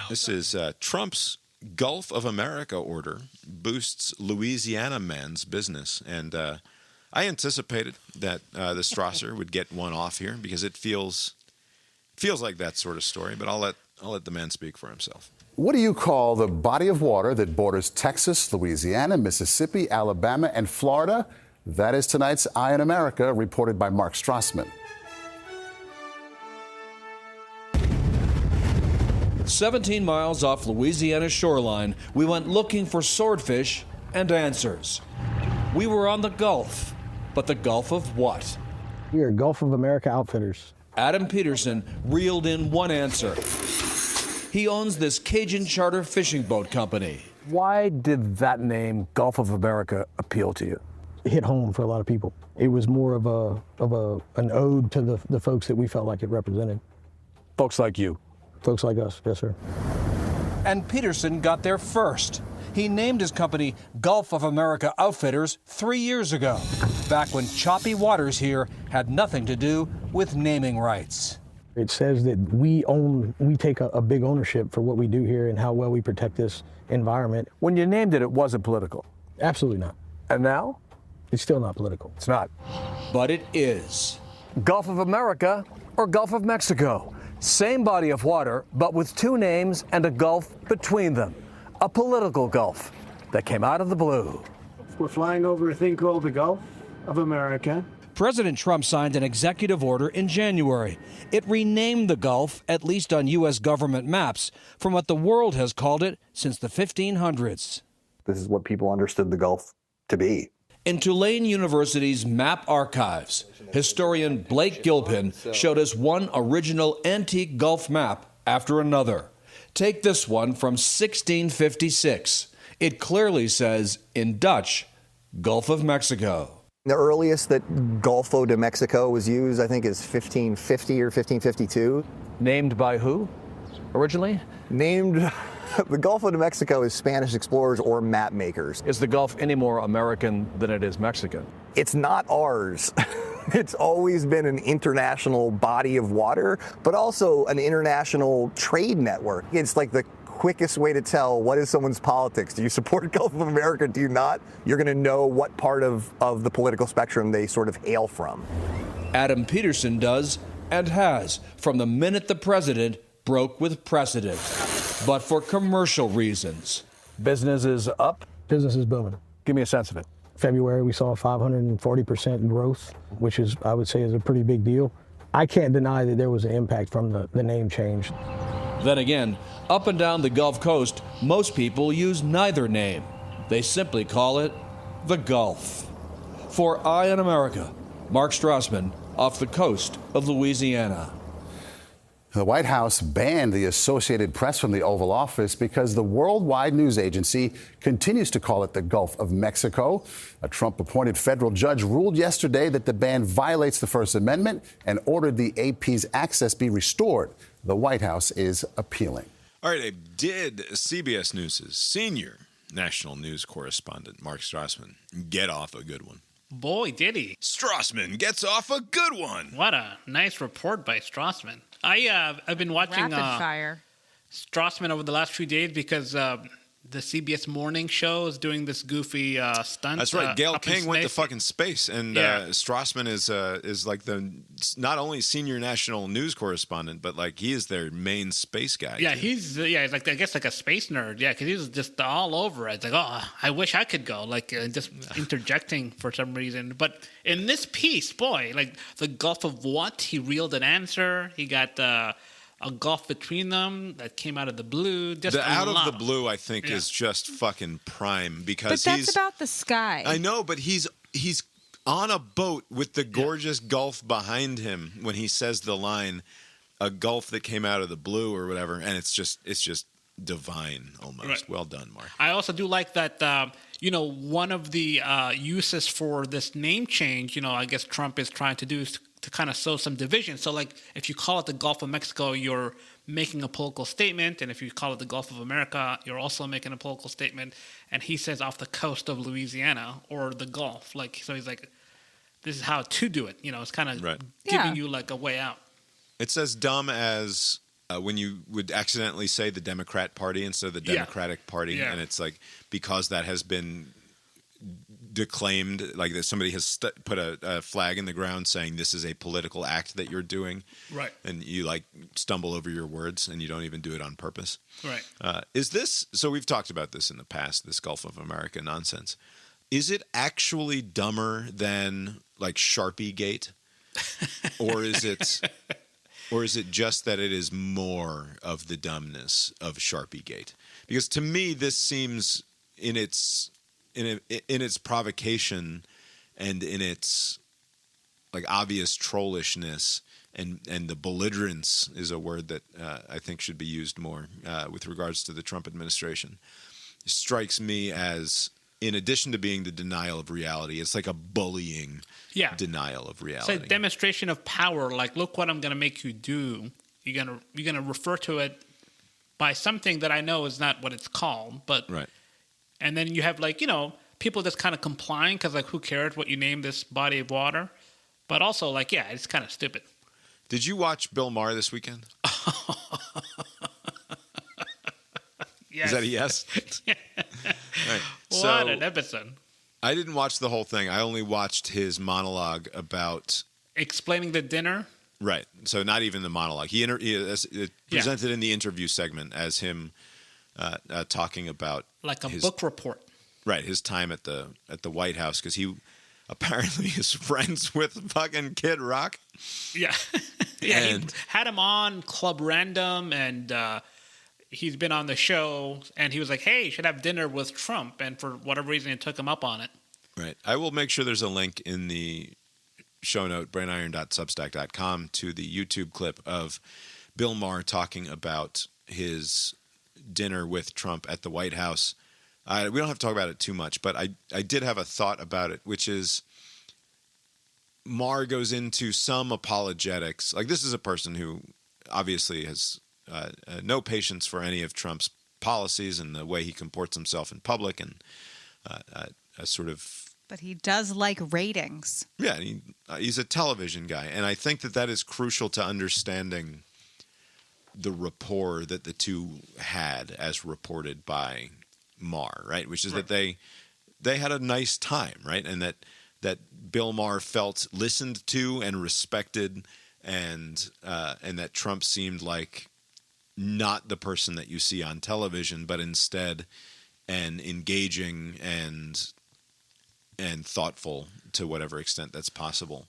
This is Trump's Gulf of America order boosts Louisiana man's business, and I anticipated that the Strasser would get one off here because it feels like that sort of story, but I'll let the man speak for himself. What do you call the body of water that borders Texas, Louisiana, Mississippi, Alabama, and Florida? That is tonight's Eye in America, reported by Mark Strassmann. 17 miles off Louisiana's shoreline, we went looking for swordfish and answers. We were on the Gulf, but the Gulf of what? We are Gulf of America Outfitters. Adam Peterson reeled in one answer. He owns this Cajun charter fishing boat company. Why did that name, Gulf of America, appeal to you? hit home for a lot of people. It was more of an ode to the folks that we felt like it represented. Folks like you. Folks like us, yes, sir. And Peterson got there first. He named his company Gulf of America Outfitters 3 years ago, back when choppy waters here had nothing to do with naming rights. It says that we take a big ownership for what we do here and how well we protect this environment. When you named it, it wasn't political. Absolutely not. And now? It's still not political. It's not. But it is. Gulf of America or Gulf of Mexico. Same body of water, but with two names and a gulf between them. A political gulf that came out of the blue. We're flying over a thing called the Gulf of America. President Trump signed an executive order in January. It renamed the Gulf, at least on U.S. government maps, from what the world has called it since the 1500s. This is what people understood the Gulf to be. In Tulane University's map archives, historian Blake Gilpin showed us one original antique Gulf map after another. Take this one from 1656. It clearly says, in Dutch, Gulf of Mexico. The earliest that Golfo de Mexico was used, I think, is 1550 or 1552. Named by who, originally? Named, the Golfo de Mexico is Spanish explorers or map makers. Is the Gulf any more American than it is Mexican? It's not ours. It's always been an international body of water, but also an international trade network. It's like the quickest way to tell what is someone's politics. Do you support Gulf of America? Do you not? You're going to know what part of the political spectrum they sort of hail from. Adam Peterson does and has from the minute the president broke with precedent, but for commercial reasons. Business is up? Business is booming. Give me a sense of it. February, we saw 540% growth, which is, I would say, is a pretty big deal. I can't deny that there was an impact from the name change. Then again, up and down the Gulf Coast, most people use neither name. They simply call it the Gulf. For Eye on America, Mark Strassmann, off the coast of Louisiana. The White House banned the Associated Press from the Oval Office because the worldwide news agency continues to call it the Gulf of Mexico. A Trump-appointed federal judge ruled yesterday that the ban violates the First Amendment and ordered the AP's access be restored. The White House is appealing. All right, Abe, did CBS News' senior national news correspondent, Mark Strassmann, get off a good one? Boy, did he. Strassmann gets off a good one. What a nice report by Strassmann. I've been watching Rapid fire. Strassmann over the last few days because the CBS morning show is doing this goofy stunt. That's right. Gayle up in King went to space. fucking space, and Strassmann is like the not only senior national news correspondent, but like he is their main space guy. Yeah, too. he's like I guess like a space nerd. Yeah, because he's just all over it. It's like, oh, I wish I could go. Like just interjecting for some reason. But in this piece, boy, like the Gulf of what? He reeled an answer. He got a gulf between them that came out of the blue. Just the out of the blue, I think, is just fucking prime because But that's about the sky. I know, but he's on a boat with the gorgeous Gulf behind him when he says the line, "A Gulf that came out of the blue" or whatever, and it's just divine almost. Right. Well done, Mark. I also do like that. One of the uses for this name change, I guess Trump is trying to do is to kind of sow some division. So, like, if you call it the Gulf of Mexico, you're making a political statement, and if you call it the Gulf of America, you're also making a political statement. And he says off the coast of Louisiana or the Gulf, so he's like, this is how to do it. It's kind of giving you like a way out. It's as dumb as when you would accidentally say the Democrat Party instead of the Democratic Party, and it's like because that has been declaimed, like that somebody has put a flag in the ground saying this is a political act that you're doing, right? And you like stumble over your words and you don't even do it on purpose, right? Is this so? We've talked about this in the past. This Gulf of America nonsense. Is it actually dumber than like Sharpie Gate, or is it? Or is it just that it is more of the dumbness of Sharpie Gate? Because to me, this seems in its provocation and in its like obvious trollishness and the belligerence is a word that I think should be used more with regards to the Trump administration. It strikes me as in addition to being the denial of reality, it's like a bullying denial of reality. It's a demonstration of power. Like, look what I'm going to make you do. You're gonna refer to it by something that I know is not what it's called, but right. And then you have people just kind of complying because who cares what you name this body of water, but also it's kind of stupid. Did you watch Bill Maher this weekend? Yes. Is that a yes? Right. What an episode. I didn't watch the whole thing. I only watched his monologue about explaining the dinner. Right. So not even the monologue. He presented in the interview segment as him talking about like a book report. Right. His time at the White House, because he apparently is friends with fucking Kid Rock. Yeah. Yeah. And he had him on Club Random, and he's been on the show, and he was like, hey, you should have dinner with Trump. And for whatever reason, it took him up on it. Right. I will make sure there's a link in the show note, brainiron.substack.com, to the YouTube clip of Bill Maher talking about his dinner with Trump at the White House. We don't have to talk about it too much, but I did have a thought about it, which is Maher goes into some apologetics. Like, this is a person who obviously has no patience for any of Trump's policies and the way he comports himself in public, and a sort of... But he does like ratings. Yeah, he's a television guy. And I think that is crucial to understanding the rapport that the two had as reported by Maher, right? Which is that they had a nice time, right? And that Bill Maher felt listened to and respected, and that Trump seemed like not the person that you see on television, but instead an engaging and thoughtful, to whatever extent that's possible,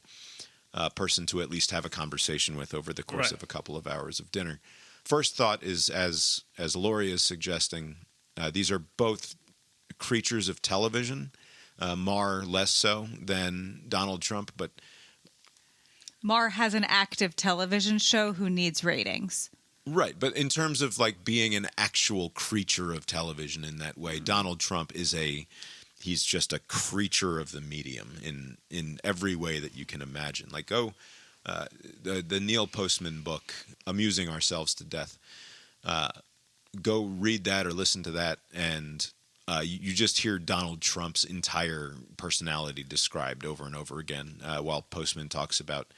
person to at least have a conversation with over the course of a couple of hours of dinner. First thought is, as Lori is suggesting, these are both creatures of television. Maher less so than Donald Trump, but Maher has an active television show who needs ratings. Right, but in terms of being an actual creature of television in that way, Donald Trump is he's just a creature of the medium in every way that you can imagine. The Neil Postman book, Amusing Ourselves to Death. Go read that or listen to that, and you just hear Donald Trump's entire personality described over and over again, while Postman talks about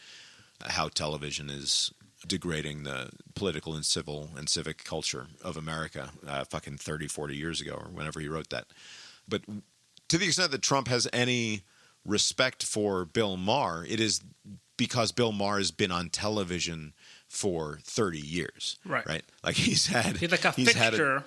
how television is degrading the political and civil and civic culture of America fucking 30, 40 years ago, or whenever he wrote that. But to the extent that Trump has any respect for Bill Maher, it is because Bill Maher has been on television for 30 years. Right? Like he's like a fixture,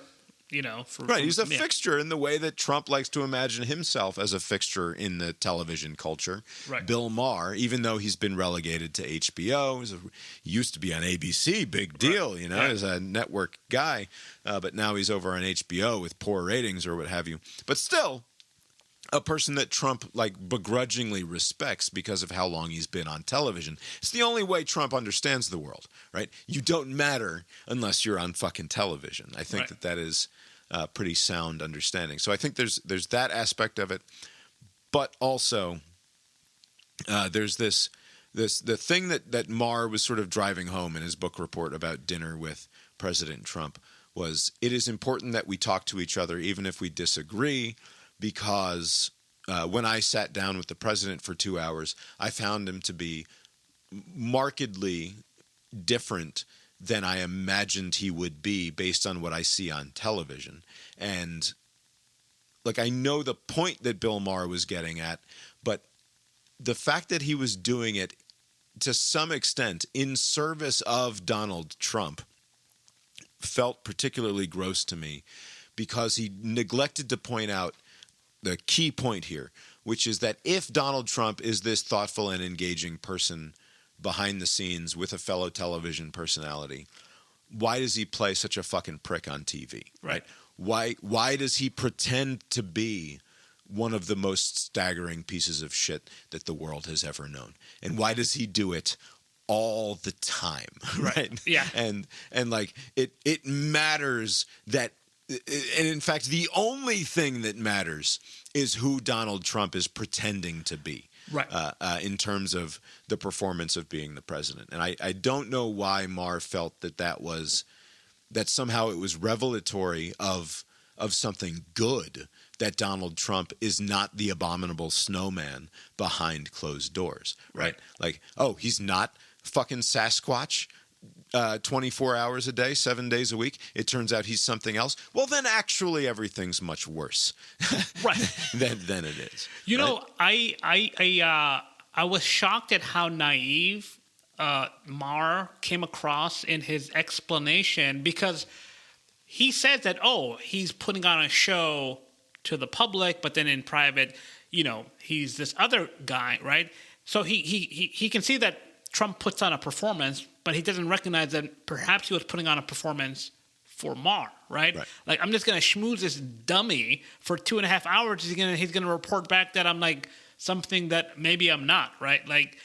he's a fixture in the way that Trump likes to imagine himself as a fixture in the television culture. Right. Bill Maher, even though he's been relegated to HBO, he used to be on ABC, big deal, as a network guy, but now he's over on HBO with poor ratings or what have you. But still, a person that Trump begrudgingly respects because of how long he's been on television. It's the only way Trump understands the world, right? You don't matter unless you're on fucking television. I think that is pretty sound understanding. So I think there's that aspect of it, but also there's the thing that Maher was sort of driving home in his book report about dinner with President Trump was, it is important that we talk to each other even if we disagree. Because when I sat down with the president for 2 hours, I found him to be markedly different than I imagined he would be based on what I see on television. And I know the point that Bill Maher was getting at, but the fact that he was doing it to some extent in service of Donald Trump felt particularly gross to me, because he neglected to point out the key point here, which is that if Donald Trump is this thoughtful and engaging person behind the scenes with a fellow television personality, why does he play such a fucking prick on TV? Right? Why does he pretend to be one of the most staggering pieces of shit that the world has ever known? And why does he do it all the time? Right? Yeah. And it matters that and in fact, the only thing that matters is who Donald Trump is pretending to be. Right. In terms of the performance of being the president. And I don't know why Maher felt that somehow it was revelatory of something good that Donald Trump is not the abominable snowman behind closed doors. Right. Like, oh, he's not fucking Sasquatch 24 hours a day, 7 days a week. It turns out he's something else. Well, then actually everything's much worse than it is. You know, I was shocked at how naive Maher came across in his explanation, because he says that, he's putting on a show to the public, but then in private, he's this other guy, right? So he can see that Trump puts on a performance, but he doesn't recognize that perhaps he was putting on a performance for Maher, right? Like, I'm just going to schmooze this dummy for 2.5 hours. He's going to report back that I'm like something that maybe I'm not, right? Like,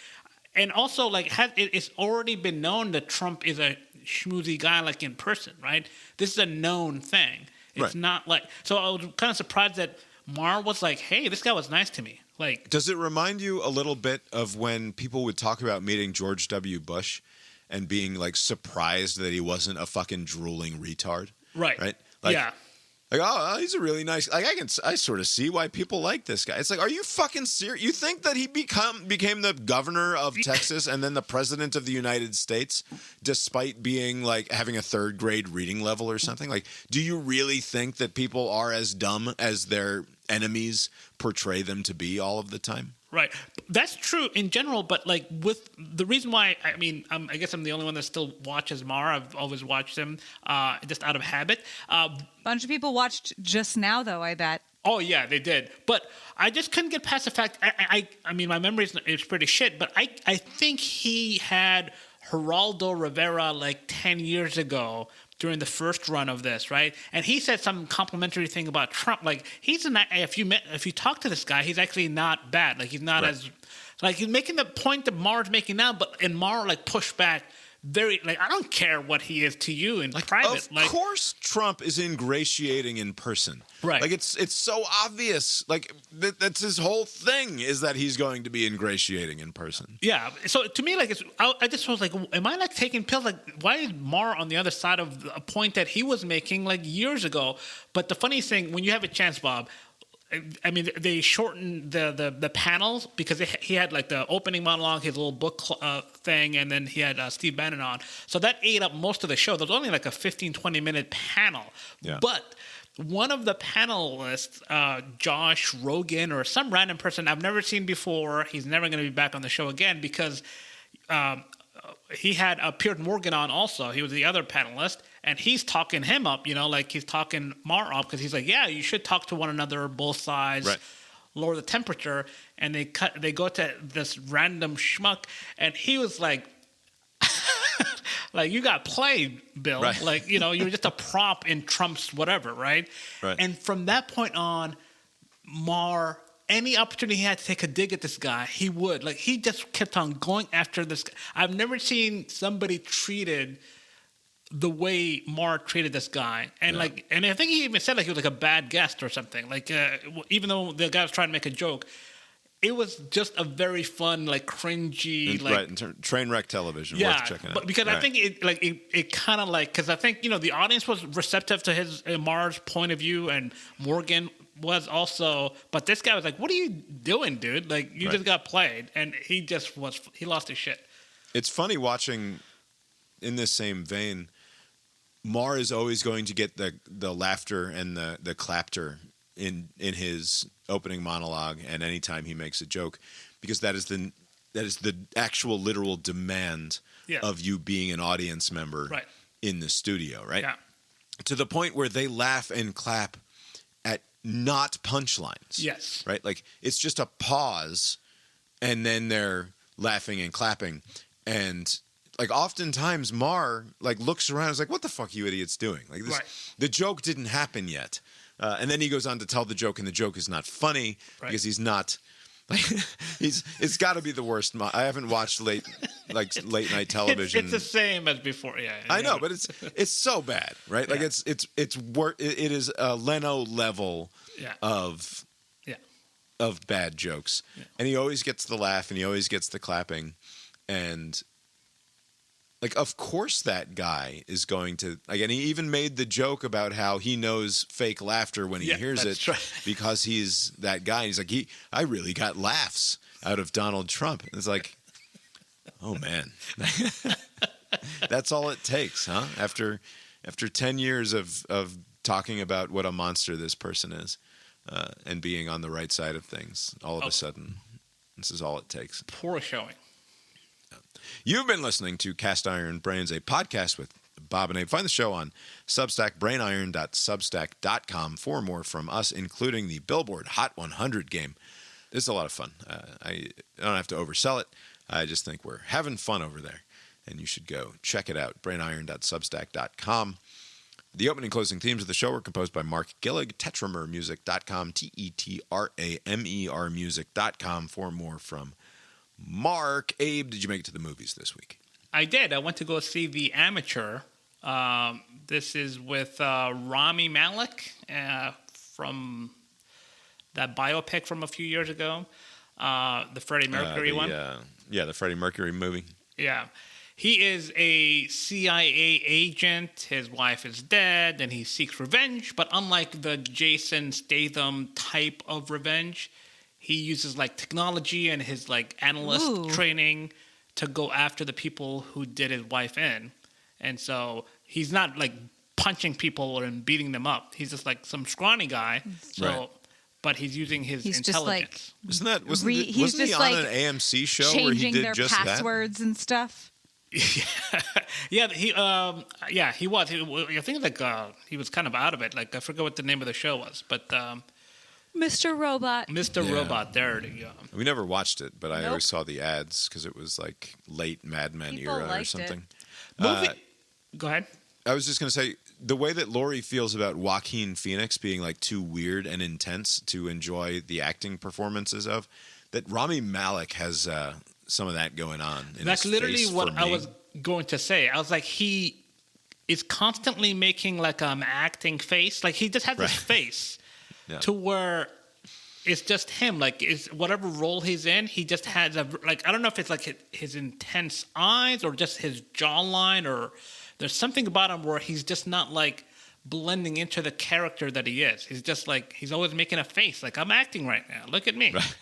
and also, like, it's already been known that Trump is a schmoozy guy, like, in person, right? This is a known thing. It's not like, so I was kind of surprised that Maher was like, hey, this guy was nice to me. Like, does it remind you a little bit of when people would talk about meeting George W. Bush and being like surprised that he wasn't a fucking drooling retard? Right. Like, yeah. Like, oh, he's a really nice. Like, I sort of see why people like this guy. It's like, are you fucking serious? You think that he became the governor of Texas and then the president of the United States, despite being like having a 3rd grade reading level or something? Like, do you really think that people are as dumb as their enemies portray them to be all of the time? Right. That's true in general, but like with the reason why, I mean, I guess I'm the only one that still watches Maher. I've always watched him just out of habit. Bunch of people watched just now, though, I bet. Oh, yeah, they did. But I just couldn't get past the fact, I mean, my memory is pretty shit, but I think he had Geraldo Rivera like 10 years ago during the first run of this, right? And he said some complimentary thing about Trump. Like, if you talk to this guy, he's actually not bad. Like, he's not as, like, he's making the point that Maher's making now, but in Maher, like, pushed back very, like, I don't care what he is to you in private. Of course Trump is ingratiating in person. Right. Like, it's so obvious. Like, that's his whole thing, is that he's going to be ingratiating in person. Yeah. So to me, like, I just was like, am I like taking pills? Like, why is Maher on the other side of a point that he was making like years ago? But the funny thing, when you have a chance, Bob, I mean, they shortened the panels because he had like the opening monologue, his little book thing, and then he had Steve Bannon on. So that ate up most of the show. There was only like a 15, 20-minute panel. Yeah. But one of the panelists, Josh Rogan or some random person I've never seen before, he's never going to be back on the show again because he had Piers Morgan on also. He was the other panelist. And he's talking him up, like he's talking Maher up because he's like, yeah, you should talk to one another, both sides, lower the temperature. And they go to this random schmuck, and he was like, like, you got played, Bill. Right. Like, you were just a prop in Trump's whatever, right? And from that point on, Maher, any opportunity he had to take a dig at this guy, he would. Like, he just kept on going after this guy. I've never seen somebody treated the way Maher treated this guy, and and I think he even said like he was like a bad guest or something. Like even though the guy was trying to make a joke, it was just a very fun, like cringy, train wreck television. Yeah, worth checking out. But because I think it kind of like because I think the audience was receptive to his Maher's point of view, and Morgan was also. But this guy was like, "What are you doing, dude? Like you just got played," and he lost his shit. It's funny watching in this same vein. Maher is always going to get the laughter and the clapter in his opening monologue and anytime he makes a joke, because that is the actual literal demand of you being an audience member in the studio, right? Yeah. To the point where they laugh and clap at not punchlines. Yes. Right? Like, it's just a pause and then they're laughing and clapping. And like, oftentimes Maher like looks around and is like, what the fuck are you idiots doing? Like, this, the joke didn't happen yet. And then he goes on to tell the joke, and the joke is not funny because he's not It's got to be the worst. I haven't watched late night television. It's the same as before. Yeah, I know, but it's so bad, right? Like it is a Leno level of bad jokes, and he always gets the laugh and he always gets the clapping, and like of course that guy is going to like, and he even made the joke about how he knows fake laughter when he hears it because he's that guy. He's like I really got laughs out of Donald Trump. It's like, oh man, that's all it takes, huh? After 10 years of talking about what a monster this person is, and being on the right side of things, all of a sudden, this is all it takes. Poor showing. You've been listening to Cast Iron Brains, a podcast with Bob and Abe. Find the show on Substack, brainiron.substack.com for more from us, including the Billboard Hot 100 game. It's a lot of fun. I don't have to oversell it. I just think we're having fun over there, and you should go check it out, brainiron.substack.com. The opening and closing themes of the show were composed by Mark Gillig, tetramermusic.com, TETRAMER music.com for more from Mark. Abe, did you make it to the movies this week? I did. I went to go see The Amateur. This is with Rami Malek from that biopic from a few years ago, the Freddie Mercury one. The Freddie Mercury movie. Yeah. He is a CIA agent. His wife is dead, and he seeks revenge. But unlike the Jason Statham type of revenge, he uses like technology and his like analyst training to go after the people who did his wife in. And so he's not like punching people or beating them up. He's just like some scrawny guy. So, but he's using his intelligence. Wasn't he on an AMC show where he did just that? Changing their passwords and stuff. He was. I think like he was kind of out of it. Like I forget what the name of the show was, but Mr. Robot. Robot. There you go. We never watched it, but I always saw the ads because it was like late Mad Men era or something. Go ahead. I was just going to say the way that Lori feels about Joaquin Phoenix being like too weird and intense to enjoy the acting performances of, that Rami Malek has some of that going on. That's literally what I was going to say. I was like, he is constantly making like an acting face. Like he just has this face to where it's just him. Like it's whatever role he's in, he just has a like. I don't know if it's like his intense eyes or just his jawline, or there's something about him where he's just not like blending into the character that he is. He's just like he's always making a face. Like I'm acting right now. Look at me. Right.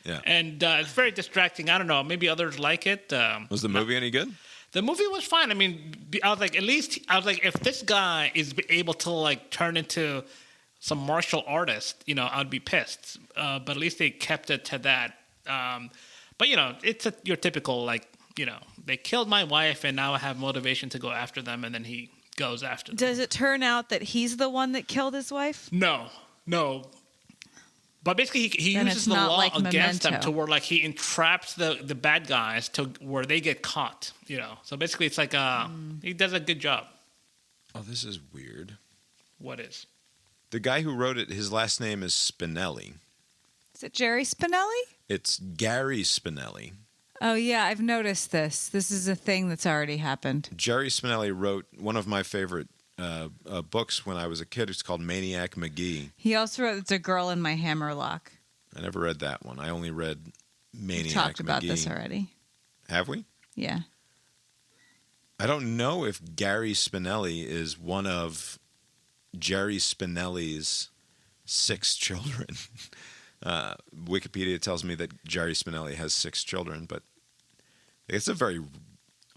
Yeah. And it's very distracting. I don't know. Maybe others like it. Was the movie any good? The movie was fine. I mean, I was like, if this guy is able to like turn into some martial artist, I'd be pissed. But at least they kept it to that. But it's your typical like, they killed my wife and now I have motivation to go after them, and then he goes after them. Does it turn out that he's the one that killed his wife? No. But basically, he uses the law like against them to where like he entraps the bad guys to where they get caught. So basically, it's like he does a good job. Oh, this is weird. What is? The guy who wrote it, his last name is Spinelli. Is it Jerry Spinelli? It's Gary Spinelli. Oh yeah, I've noticed this. This is a thing that's already happened. Jerry Spinelli wrote one of my favorite books when I was a kid. It's called Maniac McGee. He also wrote It's a Girl in My Hammerlock. I never read that one. I only read Maniac McGee. We talked about this already. Have we? Yeah. I don't know if Gary Spinelli is one of Jerry Spinelli's 6 children. Wikipedia tells me that Jerry Spinelli has 6 children, but it's a very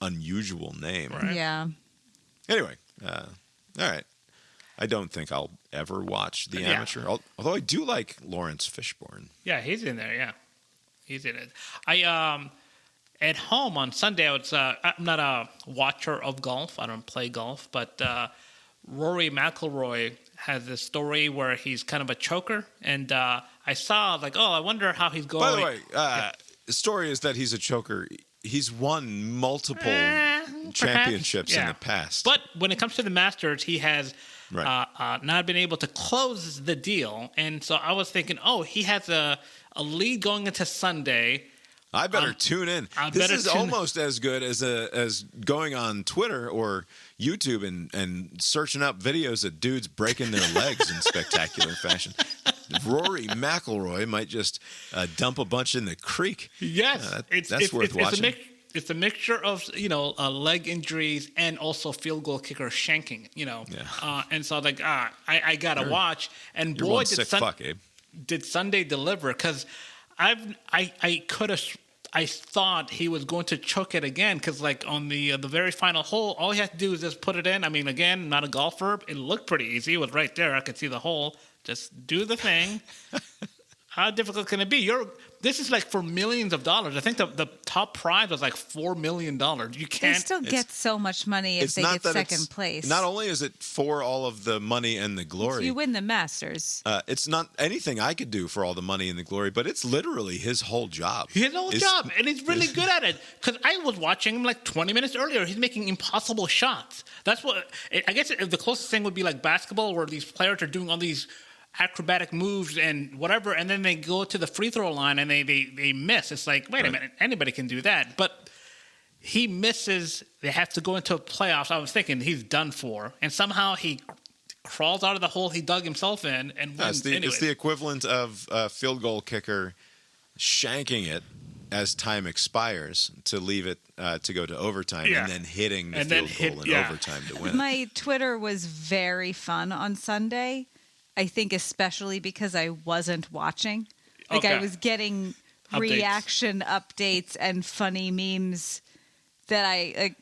unusual name. Right? Yeah. Anyway, all right. I don't think I'll ever watch The Amateur, although I do like Lawrence Fishburne. Yeah, he's in there. Yeah, he's in it. I at home on Sunday. I'm not a watcher of golf. I don't play golf, but Rory McIlroy has this story where he's kind of a choker, and I saw like, I wonder how he's going. By the way, the story is that he's a choker he's won multiple championships in the past. But when it comes to the Masters, he has not been able to close the deal. And so I was thinking, he has a lead going into Sunday. I better tune in. This is almost as good as going on Twitter or YouTube and searching up videos of dudes breaking their legs in spectacular fashion. Rory McIlroy might just dump a bunch in the creek. Yes, that's worth watching. It's a mixture of leg injuries and also field goal kicker shanking. And so I gotta watch. And You're boy, Abe. Did Sunday deliver? Because I thought he was going to choke it again because, on the very final hole, all he had to do is just put it in. I mean, again, not a golfer. It looked pretty easy. It was right there. I could see the hole. Just do the thing. How difficult can it be? This is for millions of dollars. I think the top prize was $4 million. You can't. They still get so much money if they get second place. Not only is it for all of the money and the glory. You win the Masters. It's not anything I could do for all the money and the glory, but it's literally his whole job. His whole job, and he's really good at it. Because I was watching him 20 minutes earlier. He's making impossible shots. That's what I guess the closest thing would be basketball, where these players are doing all these acrobatic moves and whatever, and then they go to the free throw line and they miss. It's wait a minute, anybody can do that. But he misses. They have to go into playoffs. I was thinking he's done for, and somehow he crawls out of the hole he dug himself in and wins. It's the equivalent of a field goal kicker shanking it as time expires to leave it to go to overtime, and then hitting the field goal in overtime to win. My Twitter was very fun on Sunday. I think especially because I wasn't watching. I was getting reaction updates and funny memes that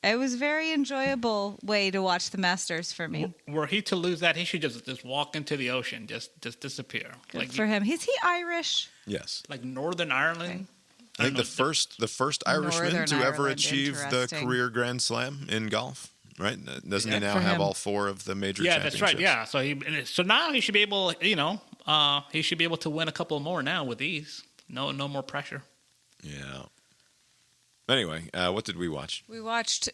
it was a very enjoyable way to watch the Masters for me. Were he to lose that, he should just walk into the ocean, just disappear. Good for him. Is he Irish? Yes. Northern Ireland? Okay. I think the first Irishman to ever achieve the career Grand Slam in golf. Right? Doesn't he now have all 4 of the major championships? Yeah, that's right. Yeah. So now he should be able, he should be able to win a couple more now with these. No more pressure. Yeah. Anyway, what did we watch? We watched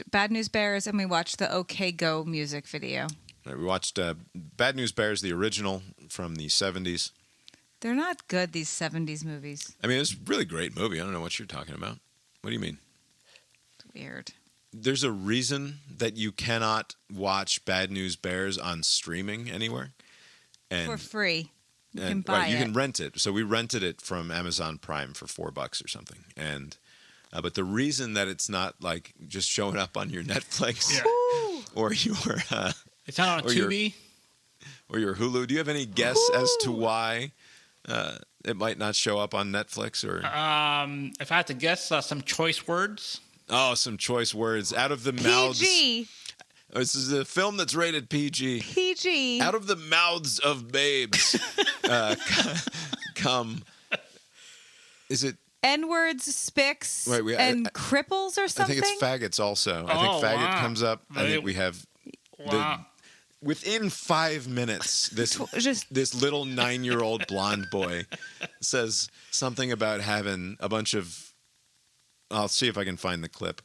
Bad News Bears, and we watched the OK Go music video. Right, we watched Bad News Bears, the original from the 70s. They're not good, these 70s movies. I mean, it's a really great movie. I don't know what you're talking about. What do you mean? It's weird. There's a reason that you cannot watch Bad News Bears on streaming anywhere. And, for free. You can buy it. You can rent it. So we rented it from Amazon Prime for $4 or something. And but the reason that it's not just showing up on your Netflix or your it's not on Tubi or your Hulu. Do you have any guess as to why it might not show up on Netflix? Or if I had to guess, some choice words. Oh, some choice words out of the mouths. PG. This is a film that's rated PG. PG. Out of the mouths of babes come. Is it N-words, spics, and cripples or something? I think it's faggots also. I think faggot comes up. I think we have within 5 minutes, this little 9-year-old blonde boy says something about having a bunch of. I'll see if I can find the clip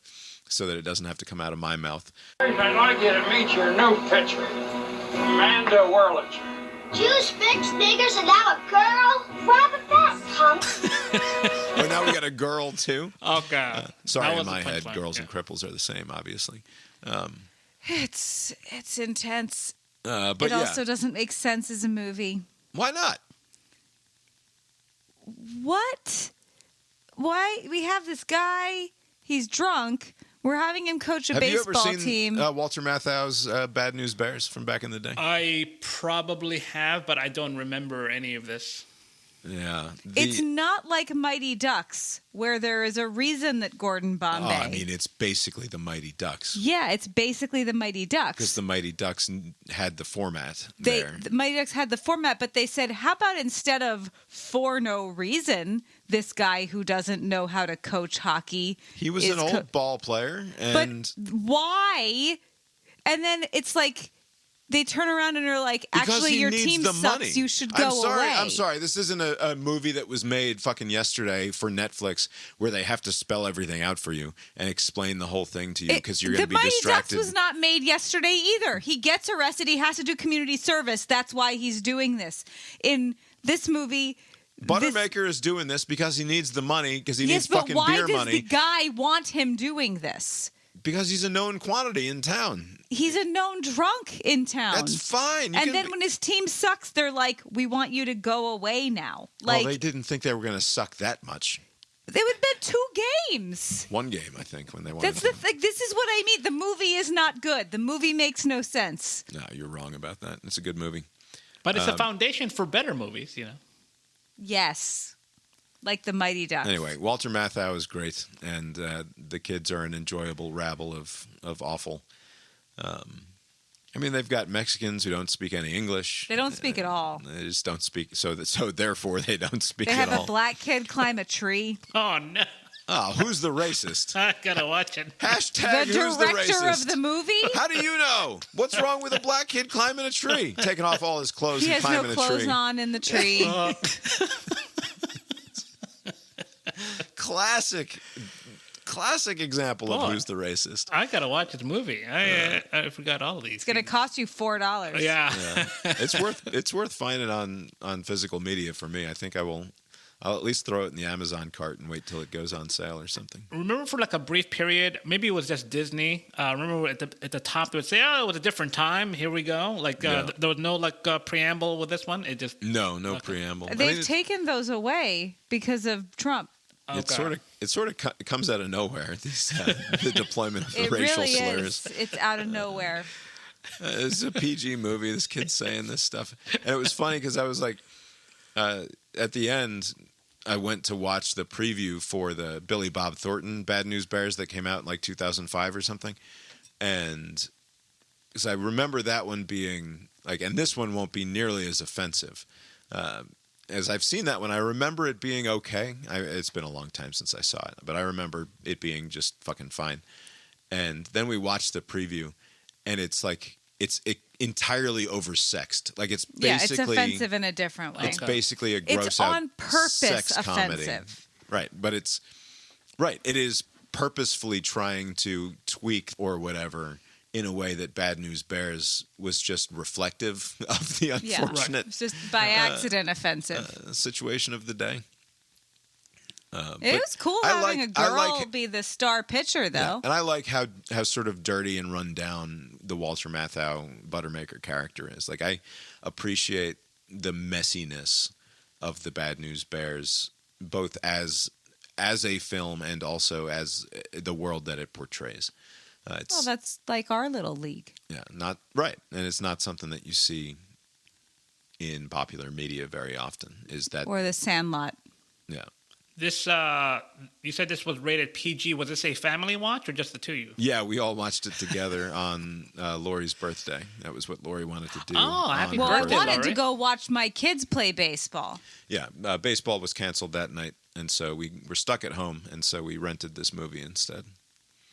so that it doesn't have to come out of my mouth. I'd like you to meet your new pitcher, Amanda Whirlitzer. Jews, spics, niggers, and now a girl? Rather fast, huh? Oh, now we got a girl, too? Okay. Sorry, in my head, girls and cripples are the same, obviously. It's intense. But it also doesn't make sense as a movie. Why not? What? Why? We have this guy. He's drunk. We're having him coach a baseball team. Have you ever seen Walter Matthau's Bad News Bears from back in the day? I probably have, but I don't remember any of this. Yeah. It's not like Mighty Ducks, where there is a reason that Gordon Bombay... Oh, I mean, it's basically the Mighty Ducks. Yeah, it's basically the Mighty Ducks. Because the Mighty Ducks had the format there. The Mighty Ducks had the format, but they said, how about instead of for no reason, this guy who doesn't know how to coach hockey... He was an old ball player, and... But why? And then it's like... they turn around and are like, Because actually, he your needs team the sucks. money. You should go away. I'm sorry. This isn't a movie that was made fucking yesterday for Netflix where they have to spell everything out for you and explain the whole thing to you because you're going to be distracted. The Mighty Ducks was not made yesterday either. He gets arrested. He has to do community service. That's why he's doing this. In this movie... Buttermaker is doing this because he needs the money, because he needs fucking beer money. Yes, but why does the guy want him doing this? Because he's a known quantity in town. He's a known drunk in town. That's fine. Then when his team sucks, they're like, we want you to go away now. Like, well, they didn't think they were going to suck that much. They would bet 2 games. 1 game, I think, when they won. That's the thing. This is what I mean. The movie is not good. The movie makes no sense. No, you're wrong about that. It's a good movie. But it's a foundation for better movies, you know. Yes. Like the Mighty Ducks. Anyway, Walter Matthau is great, and the kids are an enjoyable rabble of awful. I mean, they've got Mexicans who don't speak any English. They don't speak at all. They just don't speak. So therefore, they don't speak at all. They have a black kid climb a tree. Oh, no. Oh, who's the racist? I gotta watch it. Hashtag who's the racist? The director of the movie? How do you know? What's wrong with a black kid climbing a tree? Taking off all his clothes and climbing a tree. He has no clothes on in the tree. Classic example of who's the racist. I gotta watch this movie. I forgot all of these. It's gonna cost you $4. Yeah. It's worth finding on physical media for me. I think I'll at least throw it in the Amazon cart and wait till it goes on sale or something. Remember for like a brief period, maybe it was just Disney. Remember at the top they would say, "Oh, it was a different time. Here we go." Like there was no preamble with this one. It just no preamble. They've taken those away because of Trump. Okay. It sort of comes out of nowhere. The deployment of the racial really slurs. It's out of nowhere. It's a PG movie. This kid's saying this stuff, and it was funny because I was like, at the end, I went to watch the preview for the Billy Bob Thornton Bad News Bears that came out in like 2005 or something, and because I remember that one being like, and this one won't be nearly as offensive. As I've seen that one, I remember it being okay. It's been a long time since I saw it, but I remember it being just fucking fine. And then we watched the preview, and it's like it's entirely oversexed. Like it's basically it's offensive in a different way. It's basically a gross it's out on purpose sex offensive. comedy, right? But it's right. It is purposefully trying to tweak or whatever in a way that Bad News Bears was just reflective of the unfortunate, It's just by accident offensive situation of the day. It was cool having a girl be the star pitcher, though. Yeah. And I like how sort of dirty and run down the Walter Matthau Buttermaker character is. Like, I appreciate the messiness of the Bad News Bears, both as a film and also as the world that it portrays. Well, that's like our little league. Yeah, not right, and it's not something that you see in popular media very often. Is that or The Sandlot? Yeah. This you said this was rated PG. Was this a family watch or just the two of you? Yeah, we all watched it together on Lori's birthday. That was what Lori wanted to do. Oh, happy Well, birthday, I wanted Lori. to go watch my kids play baseball. Yeah, baseball was canceled that night, and so we were stuck at home, and so we rented this movie instead.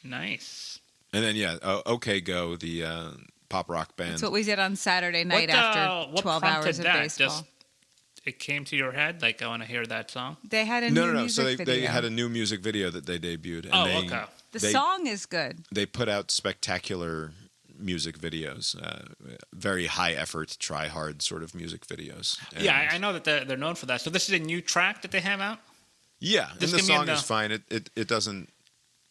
Nice. And then, OK Go, the pop rock band. That's what we did on Saturday night after 12 hours of baseball. Just, it came to your head, like, I want to hear that song? They had a new music So video. they had a new music video that they debuted. And okay. The song is good. They put out spectacular music videos, very high effort, try hard sort of music videos. And yeah, I know that they're known for that. So this is a new track that they have out? Yeah, and the song is fine. It doesn't.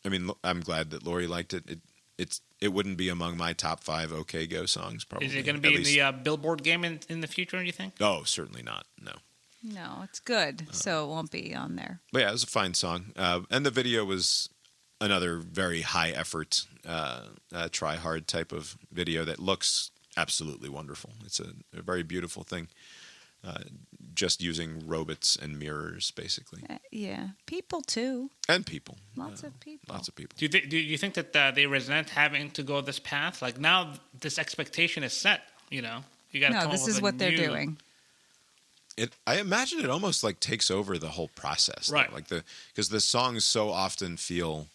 I mean, I'm glad that Lori liked it. It wouldn't be among my top 5 OK Go songs. Probably. Is it going to be in the Billboard game in the future? Do you think? Oh, certainly not. No. No, it's good, so it won't be on there. But yeah, it was a fine song, and the video was another very high effort, try hard type of video that looks absolutely wonderful. It's a very beautiful thing. Just using robots and mirrors, basically. Yeah, people too. And people. Lots of people. Lots of people. Do you think that they resent having to go this path? Like now, this expectation is set. You know, you got to. No, this is what they're doing. I imagine it almost like takes over the whole process, right? Though. Like because the songs so often feel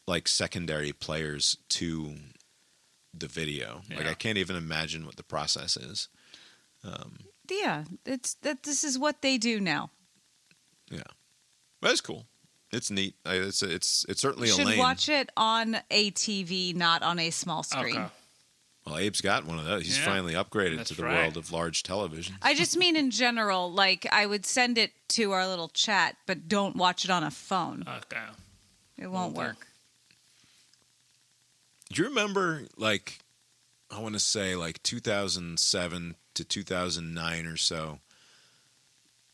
like secondary players to the video. Like I can't even imagine what the process is. This is what they do now. Yeah, but it's cool. It's neat. It's certainly You a lane. should watch it on a TV, not on a small screen. Okay. Well, Abe's got one of those. He's finally upgraded to the world of large television. I just mean in general, like I would send it to our little chat, but don't watch it on a phone. Okay. It won't work. Do you remember, like, I want to say like 2007 to 2009 or so,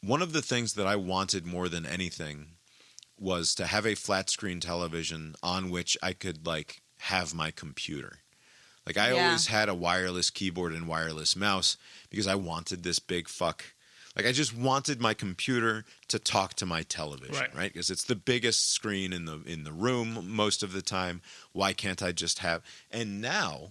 one of the things that I wanted more than anything was to have a flat screen television on which I could like have my computer. Like I always had a wireless keyboard and wireless mouse because I wanted this big fuck. Like I just wanted my computer to talk to my television, right? Because it's the biggest screen in the room most of the time. Why can't I just have? And now,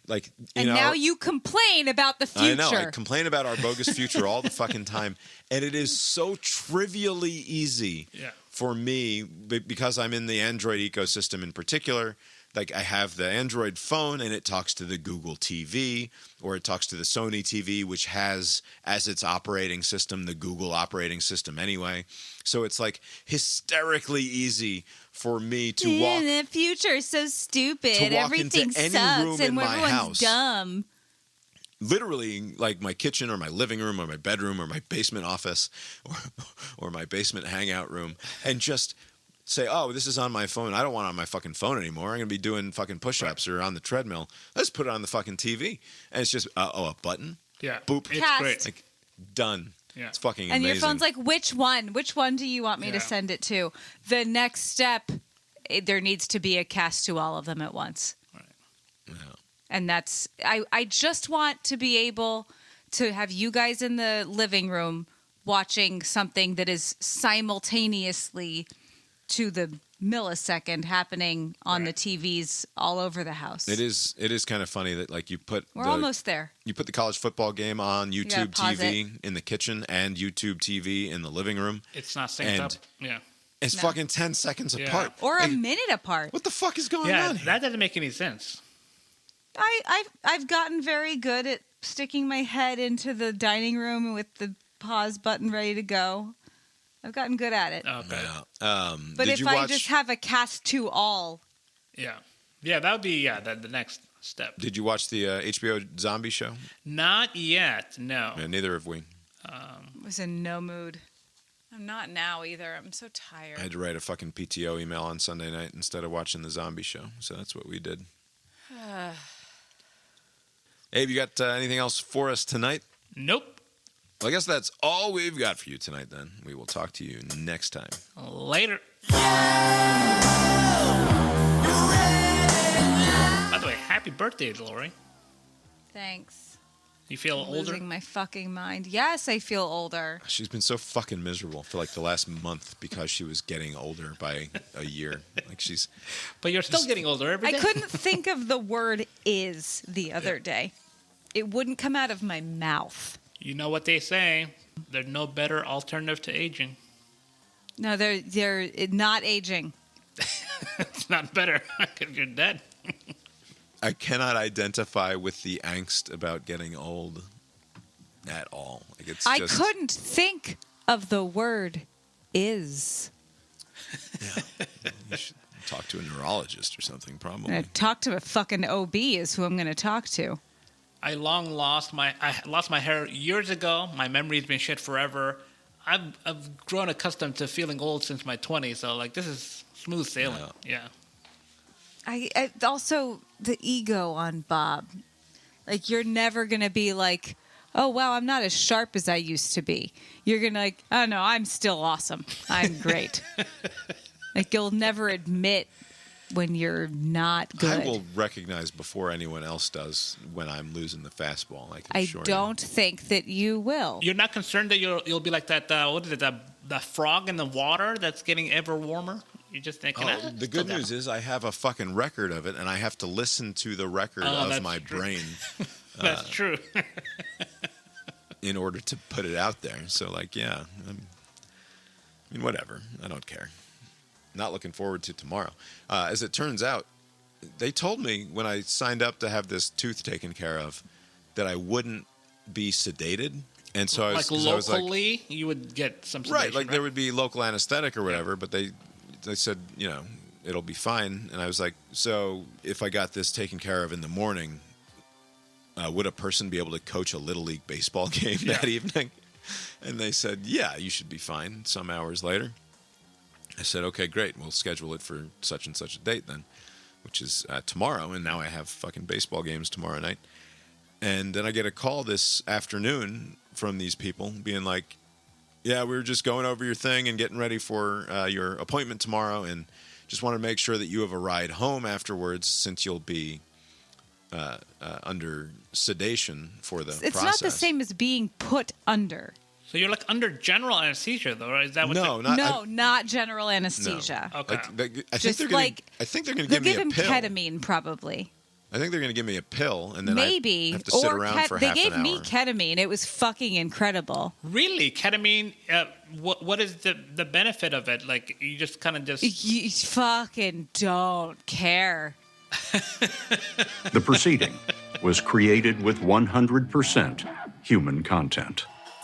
like now you complain about the future. I know. I complain about our bogus future all the fucking time, and it is so trivially easy for me because I'm in the Android ecosystem in particular. Like I have the Android phone and it talks to the Google TV or it talks to the Sony TV, which has as its operating system the Google operating system anyway. So it's like hysterically easy for me to walk. The future is so stupid. To walk Everything into any sucks room and in my everyone's house. dumb. Literally like my kitchen or my living room or my bedroom or my basement office or my basement hangout room and just say, oh, this is on my phone. I don't want it on my fucking phone anymore. I'm going to be doing fucking push-ups or on the treadmill. Let's put it on the fucking TV. And it's just, a button? Yeah. Boop. It's Cast. great. Like, done. Yeah. It's fucking And amazing. your phone's like, which one? Which one do you want me to send it to? The next step, there needs to be a cast to all of them at once. Right. Yeah. And that's, I just want to be able to have you guys in the living room watching something that is simultaneously to the millisecond happening on the TVs all over the house. It is kind of funny that like you put We're almost there. You put the college football game on YouTube pause TV in the kitchen and YouTube TV in the living room. It's not synced up. Yeah. It's fucking 10 seconds apart. Or a minute apart. What the fuck is going on here? That doesn't make any sense. I've gotten very good at sticking my head into the dining room with the pause button ready to go. I've gotten good at it. Okay. But if I just have a cast to all. Yeah, that would be the next step. Did you watch the HBO zombie show? Not yet, no. Yeah, neither have we. I was in no mood. I'm not now either. I'm so tired. I had to write a fucking PTO email on Sunday night instead of watching the zombie show. So that's what we did. Abe, you got anything else for us tonight? Nope. Well, I guess that's all we've got for you tonight, then. We will talk to you next time. Later. By the way, happy birthday, Lori. Thanks. You feel I'm older? losing my fucking mind. Yes, I feel older. She's been so fucking miserable for like the last month because she was getting older by a year. Like she's. But you're still getting older every day. I couldn't think of the word "is" the other day. It wouldn't come out of my mouth. You know what they say. There's no better alternative to aging. No, they're not aging. It's not better because you're dead. I cannot identify with the angst about getting old at all. Like it's I just, couldn't think of the word "is." You should talk to a neurologist or something, probably. I'm gonna talk to a fucking OB is who I'm going to talk to. I lost my hair years ago. My memory's been shit forever. I've grown accustomed to feeling old since my 20s, so like this is smooth sailing. Yeah. I also the ego on Bob. Like you're never going to be like, "Oh wow, I'm not as sharp as I used to be." You're going to like, "Oh no, I'm still awesome. I'm great." Like you'll never admit when you're not good. I will recognize before anyone else does when I'm losing the fastball. I don't think that you will. You're not concerned that you'll be like that. What is it? The frog in the water that's getting ever warmer. You're just thinking. The good news is I have a fucking record of it, and I have to listen to the record of my brain. That's true. In order to put it out there. So, like, yeah. I mean, whatever. I don't care. Not looking forward to tomorrow. As it turns out, they told me when I signed up to have this tooth taken care of that I wouldn't be sedated. And so locally, you would get some sedation, right? Like there would be local anesthetic or whatever, but they said, it'll be fine. And I was like, so if I got this taken care of in the morning, would a person be able to coach a Little League baseball game that evening? And they said, yeah, you should be fine some hours later. I said, okay, great. We'll schedule it for such and such a date then, which is tomorrow. And now I have fucking baseball games tomorrow night. And then I get a call this afternoon from these people being like, yeah, we were just going over your thing and getting ready for your appointment tomorrow, and just want to make sure that you have a ride home afterwards since you'll be under sedation for the process. It's not the same as being put under. So you're like under general anesthesia, though, right? Is that what? Not general anesthesia. No. Okay. I think they're going to give me a him pill. Ketamine, probably. I think they're going to give me a pill, and then maybe I have to sit around for half an hour. They gave me ketamine. It was fucking incredible. Really, ketamine? What is the benefit of it? Like you just kind of You fucking don't care. The proceeding was created with 100% human content.